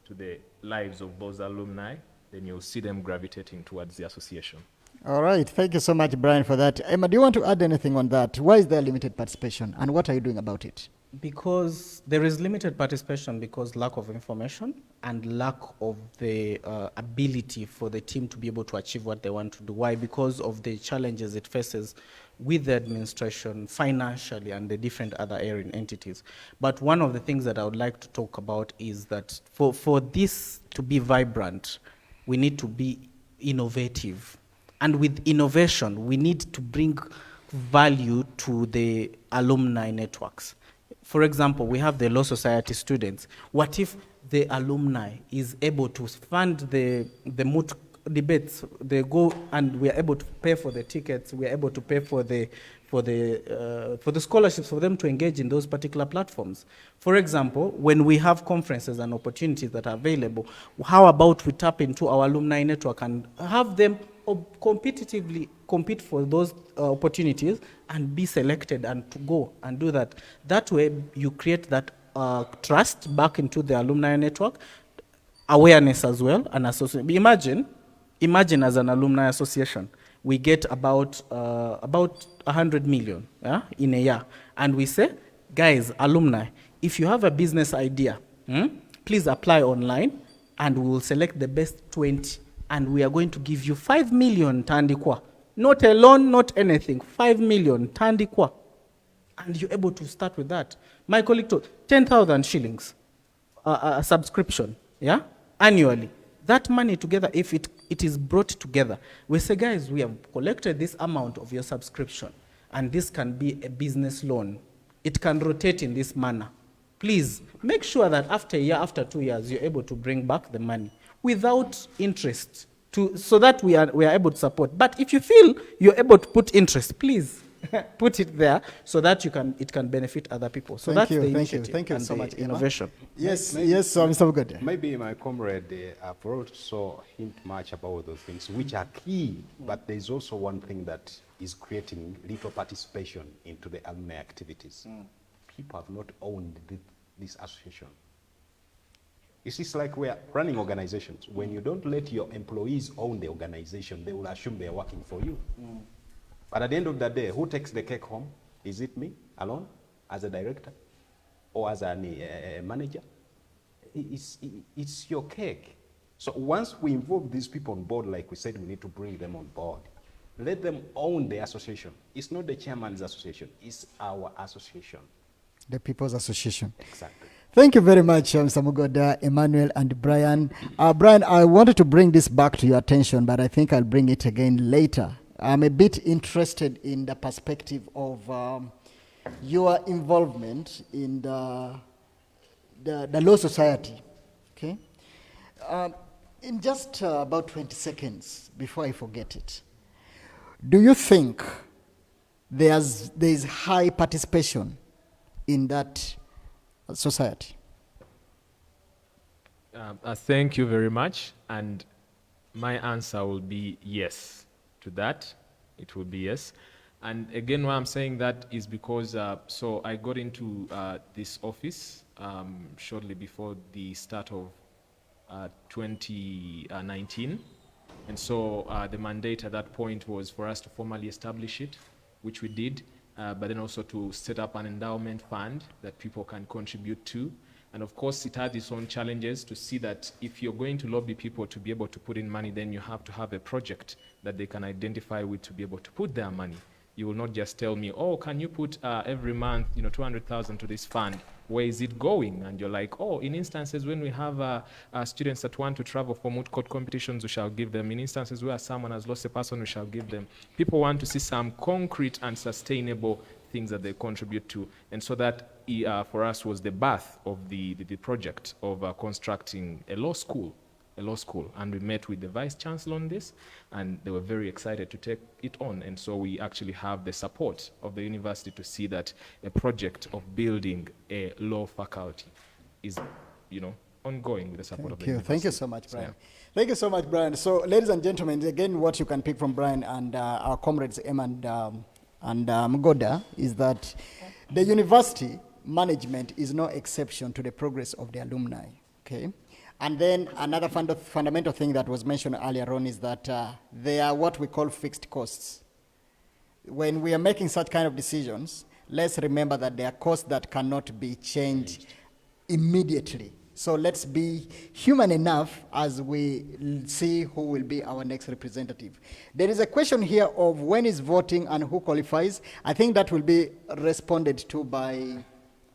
to the lives of those alumni, then you'll see them gravitating towards the association. All right. Thank you so much, Brian, for that. Emma, do you want to add anything on that? Why is there limited participation, and what are you doing about it? Because there is limited participation because lack of information and lack of the ability for the team to be able to achieve what they want to do. Why? Because of the challenges it faces with the administration, financially, and the different other area entities. But one of the things that I would like to talk about is that for this to be vibrant, we need to be innovative. And with innovation, we need to bring value to the alumni networks. For example, we have the Law Society students. What if the alumni is able to fund the moot debates? They go and we are able to pay for the tickets. We are able to pay for the scholarships for them to engage in those particular platforms. For example, when we have conferences and opportunities that are available, how about we tap into our alumni network and have them competitively compete for those opportunities and be selected and to go and do that. That way you create that trust back into the alumni network, awareness as well, and association. Imagine as an alumni association, we get about 100 million in a year. And we say, guys, alumni, if you have a business idea, please apply online and we will select the best 20 and we are going to give you 5 million tandikwa. Not a loan, not anything, 5 million tandikwa. And you're able to start with that. My colleague told 10,000 shillings a subscription, annually. That money together, if it is brought together, we say, guys, we have collected this amount of your subscription, and this can be a business loan. It can rotate in this manner. Please make sure that after a year, after 2 years, you're able to bring back the money without interest, so that we are able to support. But if you feel you're able to put interest, please put it there so that it can benefit other people. So that's the initiative. Thank you so much, innovation. Yes, Mr. Bugode. Maybe my comrade have also hint much about those things, which are key, but there's also one thing that is creating little participation into the alumni activities. People have not owned this association. It's like we're running organizations. When you don't let your employees own the organization, they will assume they're working for you. But at the end of the day, who takes the cake home? Is it me alone, as a director, or as a manager? It's your cake. So once we involve these people on board, like we said, we need to bring them on board. Let them own the association. It's not the chairman's association. It's our association. The People's Association. Exactly. Thank you very much, Mr. Mugoda, Emmanuel, and Brian. Brian, I wanted to bring this back to your attention, but I think I'll bring it again later. I'm a bit interested in the perspective of your involvement in the Law Society. Okay? In just about 20 seconds, before I forget it, do you think there's high participation in that society? Thank you very much. And my answer will be yes to that. It will be yes. And again, why I'm saying that is because, so I got into this office shortly before the start of 2019. And so the mandate at that point was for us to formally establish it, which we did, but then also to set up an endowment fund that people can contribute to. And of course, it had its own challenges to see that if you're going to lobby people to be able to put in money, then you have to have a project that they can identify with to be able to put their money. You will not just tell me, oh, can you put every month, 200,000 to this fund? Where is it going? And you're like, oh, in instances when we have students that want to travel for moot court competitions, we shall give them. In instances where someone has lost a person, we shall give them. People want to see some concrete and sustainable things that they contribute to. And so that, for us, was the birth of the project of constructing a law school. And we met with the Vice Chancellor on this, and they were very excited to take it on. And so we actually have the support of the university to see that a project of building a law faculty is, ongoing with the support of the university. Thank you so much, Brian. So, yeah. Thank you so much, Brian. So, ladies and gentlemen, again, what you can pick from Brian and our comrades Em and Mugoda is that the university management is no exception to the progress of the alumni. Okay. And then another fundamental thing that was mentioned earlier on is that they are what we call fixed costs. When we are making such kind of decisions, let's remember that there are costs that cannot be changed immediately. So let's be human enough as we see who will be our next representative. There is a question here of when is voting and who qualifies. I think that will be responded to by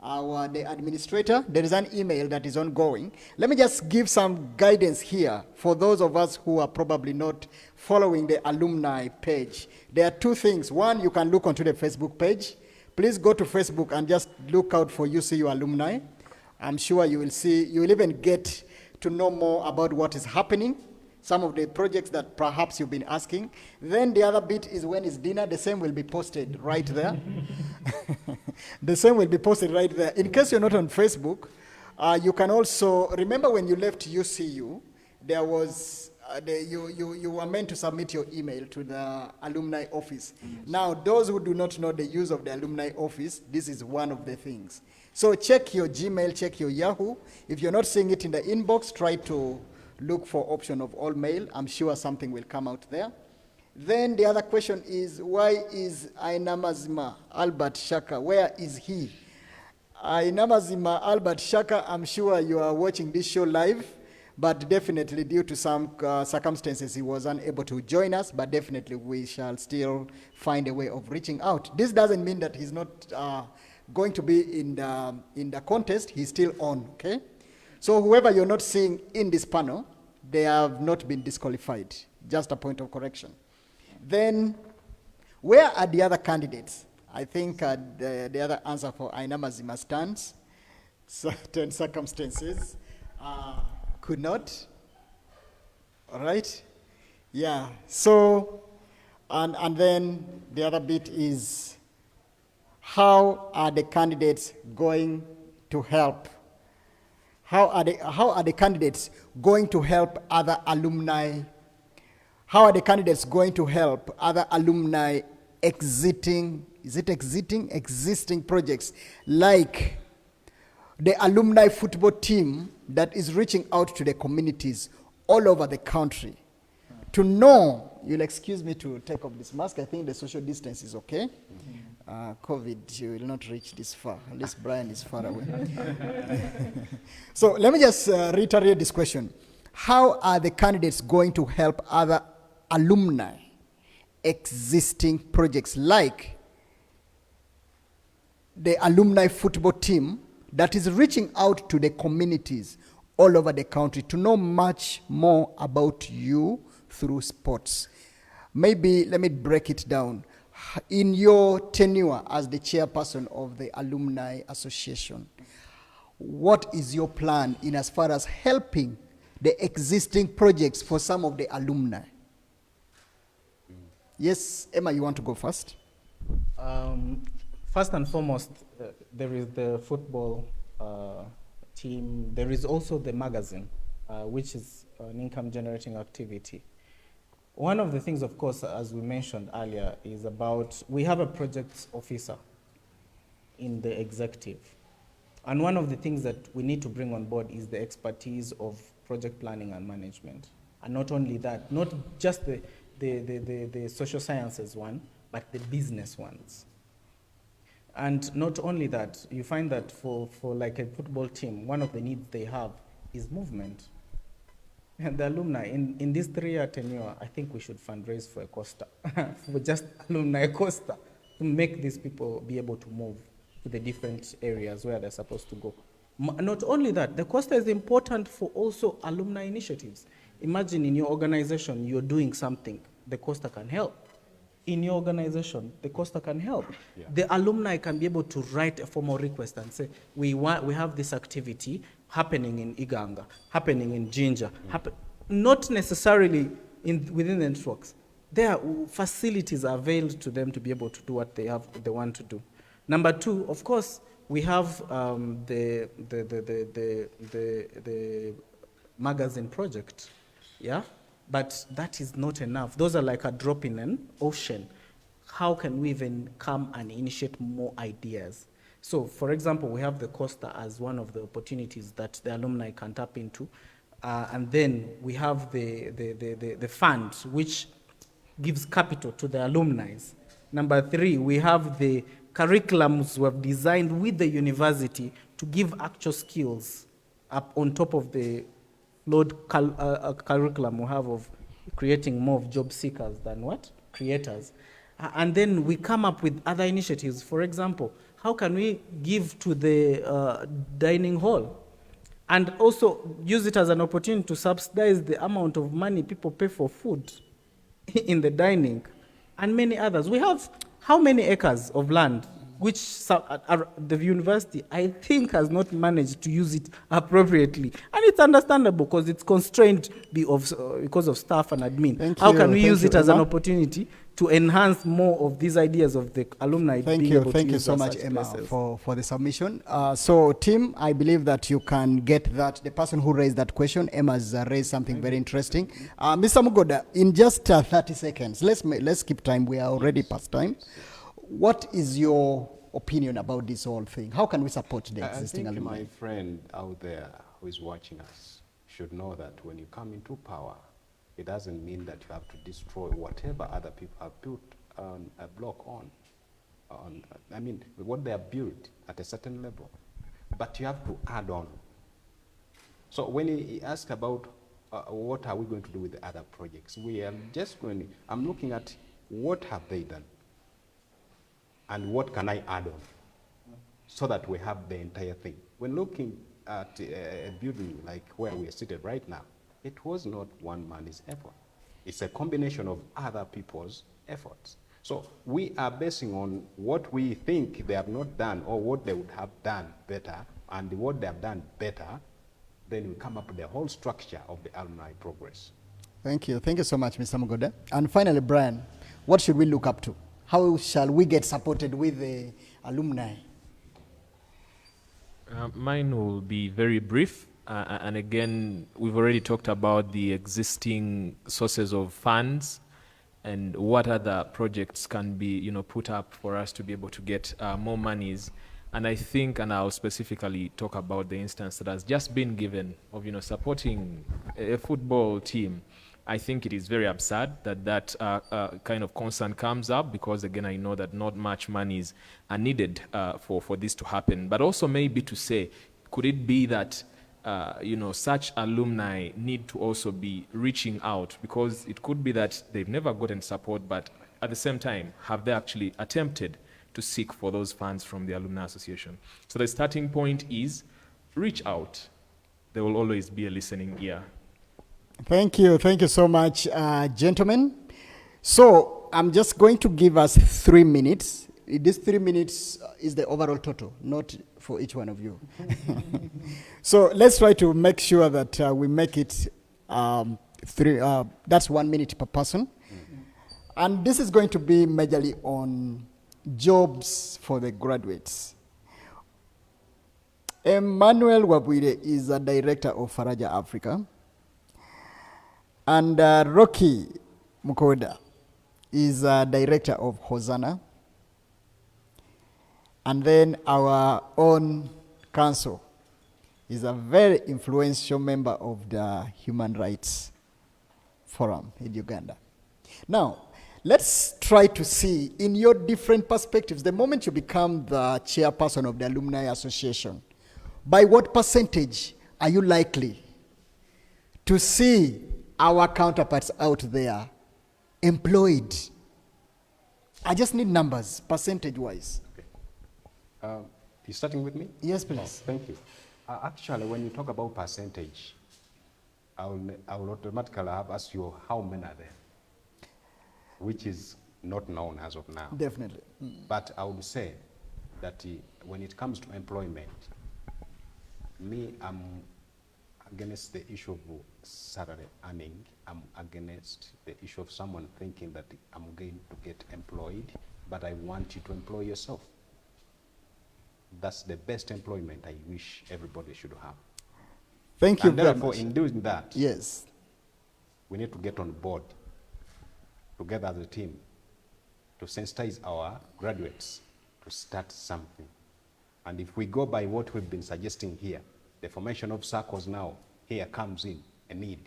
the administrator. There is an email that is ongoing. Let me just give some guidance here for those of us who are probably not following the alumni page. There are two things. One, you can look onto the Facebook page. Please go to Facebook and just look out for UCU Alumni. I'm sure you will see, you will even get to know more about what is happening, some of the projects that perhaps you've been asking. Then the other bit is when is dinner. The same will be posted right there. The same will be posted right there. In case you're not on Facebook, you can also, remember when you left UCU, there was, you were meant to submit your email to the alumni office. Now, those who do not know the use of the alumni office, this is one of the things. So check your Gmail, check your Yahoo. If you're not seeing it in the inbox, try to look for option of all mail. I'm sure something will come out there. Then the other question is, why is Ainamazima Albert Shaka? Where is he? Ainamazima Albert Shaka, I'm sure you are watching this show live, but definitely due to some circumstances, he was unable to join us, but definitely we shall still find a way of reaching out. This doesn't mean that he's not going to be in the contest. He's still on, okay? So whoever you're not seeing in this panel, they have not been disqualified. Just a point of correction. Then, where are the other candidates? I think the other answer for Ainamazima stands. Certain circumstances could not. All right? Yeah. So, and then the other bit is, how are the candidates going to help? How are the candidates going to help other alumni? How are the candidates going to help other alumni existing projects like the alumni football team that is reaching out to the communities all over the country to know, you'll excuse me to take off this mask, I think the social distance is okay. COVID, you will not reach this far. At least Brian is far away. So let me just reiterate this question. How are the candidates going to help other alumni existing projects like the alumni football team that is reaching out to the communities all over the country to know much more about you through sports. Maybe let me break it down. In your tenure as the chairperson of the Alumni Association, what is your plan in as far as helping the existing projects for some of the alumni? Yes, Emma, you want to go first? First and foremost, there is the football team. There is also the magazine, which is an income-generating activity. One of the things, of course, as we mentioned earlier, is about we have a projects officer in the executive. And one of the things that we need to bring on board is the expertise of project planning and management. And not only that, not just the social sciences one, but the business ones. And not only that, you find that for like a football team, one of the needs they have is movement. And the alumni, in this 3-year tenure, I think we should fundraise for a Costa, for just alumni Costa, to make these people be able to move to the different areas where they're supposed to go. Not only that, the Costa is important for also alumni initiatives. Imagine in your organization, you're doing something, the Costa can help. In your organization, the Costa can help. Yeah. The alumni can be able to write a formal request and say, we have this activity happening in Iganga, happening in Jinja, not necessarily within the networks. Their facilities are availed to them to be able to do what they want to do. Number two, of course, we have the magazine project, yeah? But that is not enough. Those are like a drop in an ocean. How can we even come and initiate more ideas? So, for example, we have the Costa as one of the opportunities that the alumni can tap into. And then we have the fund, which gives capital to the alumni. Number three, we have the curriculums we have designed with the university to give actual skills up on top of the load curriculum we have of creating more of job seekers than what? Creators. And then we come up with other initiatives. For example, how can we give to the dining hall and also use it as an opportunity to subsidize the amount of money people pay for food in the dining and many others. We have how many acres of land which the university, I think, has not managed to use it appropriately. And it's understandable because it's constrained because of staff and admin. How can we use it as an opportunity to enhance more of these ideas of the alumni? Thank you so much, Emma, for the submission. So, Tim, I believe that you can get that. The person who raised that question, Emma's raised something very interesting. Mr. Mugoda, in just 30 seconds, let's keep time. We are already past time. What is your opinion about this whole thing? How can we support the existing alumni? My friend out there who is watching us should know that when you come into power, it doesn't mean that you have to destroy whatever other people have built a block on. I mean, what they have built at a certain level. But you have to add on. So when he asked about what are we going to do with the other projects, we are just going, I'm looking at what have they done and what can I add on so that we have the entire thing. When looking at a building like where we are seated right now, it was not one man's effort. It's a combination of other people's efforts. So we are basing on what we think they have not done or what they would have done better, and what they have done better, then we come up with the whole structure of the alumni progress. Thank you. Thank you so much, Mr. Mugoda. And finally, Brian, what should we look up to? How shall we get supported with the alumni? Mine will be very brief. And again, we've already talked about the existing sources of funds and what other projects can be, put up for us to be able to get more monies. And I think, and I'll specifically talk about the instance that has just been given of, supporting a football team. I think it is very absurd that kind of concern comes up because, again, I know that not much monies are needed for this to happen. But also maybe to say, could it be that such alumni need to also be reaching out, because it could be that they've never gotten support, but at the same time, have they actually attempted to seek for those funds from the Alumni Association. So the starting point is reach out. There will always be a listening ear. Thank you so much, gentlemen. So I'm just going to give us 3 minutes. This 3 minutes is the overall total, not for each one of you. So let's try to make sure that we make it that's 1 minute per person. And this is going to be majorly on jobs for the graduates. Emmanuel Wabwire is a director of Faraja Africa. And Rocky Mukoda is a director of Hosanna. And then our own council is a very influential member of the Human Rights Forum in Uganda. Now, let's try to see in your different perspectives, the moment you become the chairperson of the Alumni Association, by what percentage are you likely to see our counterparts out there employed? I just need numbers, percentage-wise. Okay. You starting with me? Yes, please. Oh, thank you. Actually, when you talk about percentage, I will automatically have asked you how many are there, which is not known as of now. Definitely. But I would say that when it comes to employment, I'm against the issue of salary earning. I'm against the issue of someone thinking that I'm going to get employed, but I want you to employ yourself. That's the best employment I wish everybody should have. Thank you and very therefore, much. in doing that, yes, we need to get on board together as a team to sensitize our graduates to start something. And if we go by what we've been suggesting here, the formation of circles now, here comes in a need.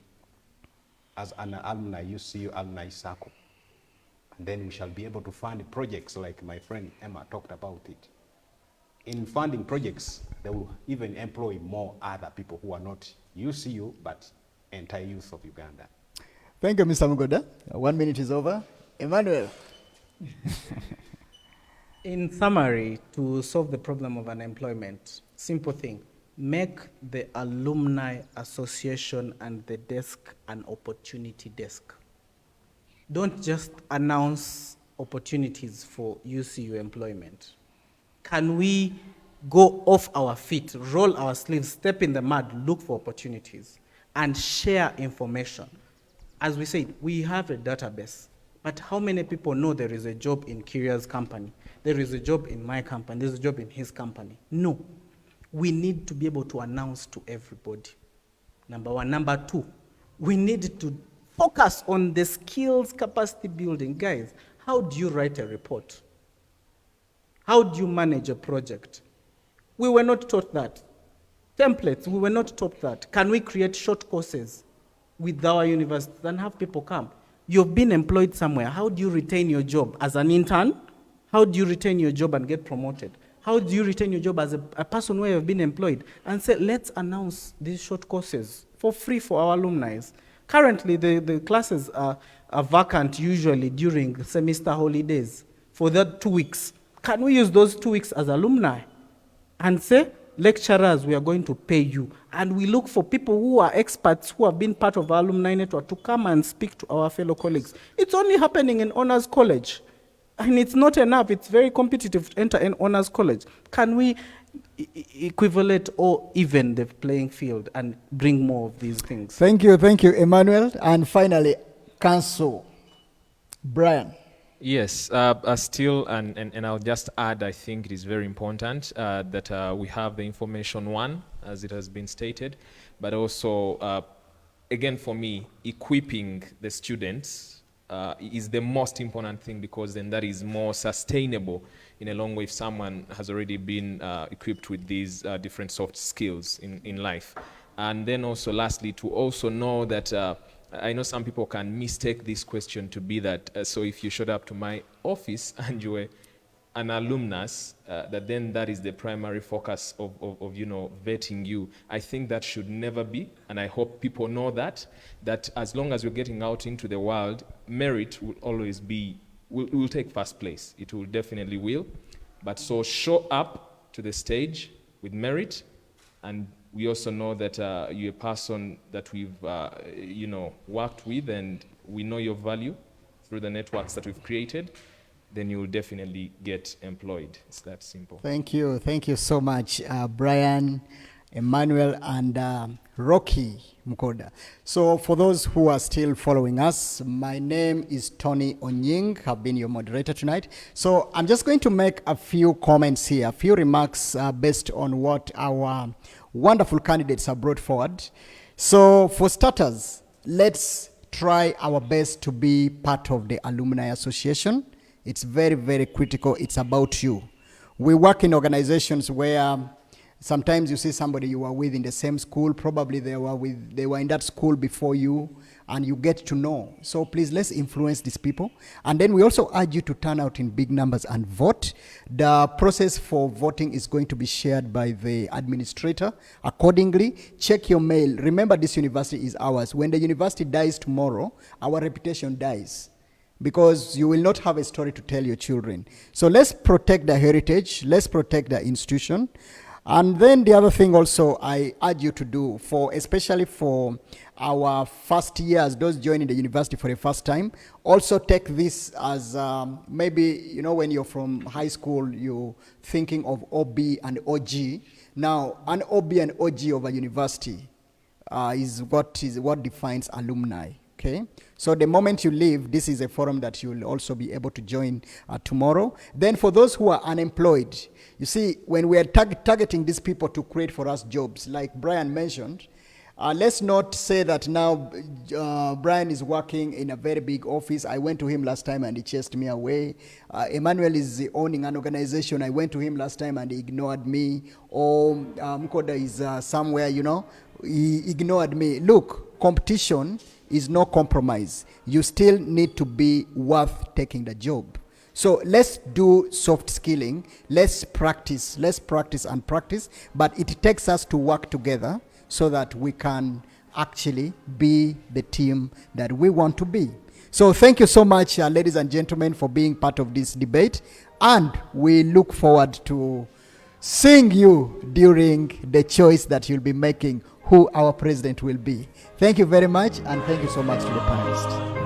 As an alumni, UCU alumni circle. And then we shall be able to fund projects like my friend Emma talked about it. In funding projects, they will even employ more other people who are not UCU, but entire youth of Uganda. Thank you, Mr. Mugoda. 1 minute is over. Emmanuel. In summary, to solve the problem of unemployment, simple thing, make the Alumni Association and the desk an opportunity desk. Don't just announce opportunities for UCU employment. Can we go off our feet, roll our sleeves, step in the mud, look for opportunities, and share information? As we said, we have a database, but how many people know there is a job in Kyria's company? There is a job in my company, there's a job in his company. No. We need to be able to announce to everybody. Number one. Number two, we need to focus on the skills capacity building. Guys, how do you write a report? How do you manage a project? We were not taught that. Templates, we were not taught that. Can we create short courses with our universities and have people come? You've been employed somewhere. How do you retain your job as an intern? How do you retain your job and get promoted? How do you retain your job as a person where you've been employed? And say, let's announce these short courses for free for our alumni. Currently, the classes are vacant usually during semester holidays for that 2 weeks. Can we use those 2 weeks as alumni and say, lecturers, we are going to pay you. And we look for people who are experts, who have been part of our alumni network to come and speak to our fellow colleagues. It's only happening in honors college. And it's not enough. It's very competitive to enter an honors college. Can we equivalent or even the playing field and bring more of these things? Thank you, Emmanuel. And finally, Council. Brian. Yes, still, and I'll just add, I think it is very important that we have the information one, as it has been stated, but also, again, for me, equipping the students is the most important thing, because then that is more sustainable in a long way if someone has already been equipped with these different soft skills in life. And then also, lastly, to also know that I know some people can mistake this question to be that, so if you showed up to my office and you were an alumnus, that is the primary focus of vetting you. I think that should never be, and I hope people know that as long as you're getting out into the world, merit will always be, will take first place. It will definitely will. But so show up to the stage with merit, and we also know that you're a person that we've worked with, and we know your value through the networks that we've created. Then you will definitely get employed. It's that simple. Thank you so much, Brian, Emmanuel, and Rocky Mkoda. So for those who are still following us, my name is Tony Onying. I've been your moderator tonight. So I'm just going to make a few comments here, a few remarks based on what our wonderful candidates have brought forward. So for starters, let's try our best to be part of the Alumni Association. It's very, very critical. It's about you. We work in organizations where sometimes you see somebody you were with in the same school, probably they were in that school before you, and you get to know. So please, let's influence these people. And then we also urge you to turn out in big numbers and vote. The process for voting is going to be shared by the administrator. Accordingly, check your mail. Remember, this university is ours. When the university dies tomorrow, our reputation dies, because you will not have a story to tell your children. So let's protect the heritage, let's protect the institution. And then the other thing also I urge you to do, especially for our first years, those joining the university for the first time, also take this as maybe, when you're from high school, you're thinking of OB and OG. Now, an OB and OG of a university is what defines alumni. Okay, so the moment you leave, this is a forum that you will also be able to join tomorrow. Then for those who are unemployed, you see, when we are targeting these people to create for us jobs, like Brian mentioned, let's not say that now Brian is working in a very big office. I went to him last time and he chased me away. Emmanuel is owning an organization. I went to him last time and he ignored me. Or Mkoda is somewhere, he ignored me. Look, competition is no compromise. You still need to be worth taking the job. So let's do soft skilling. Let's practice and practice. But it takes us to work together so that we can actually be the team that we want to be. So thank you so much, ladies and gentlemen, for being part of this debate. And we look forward to seeing you during the choice that you'll be making, who our president will be. Thank you very much, and thank you so much to the panelists.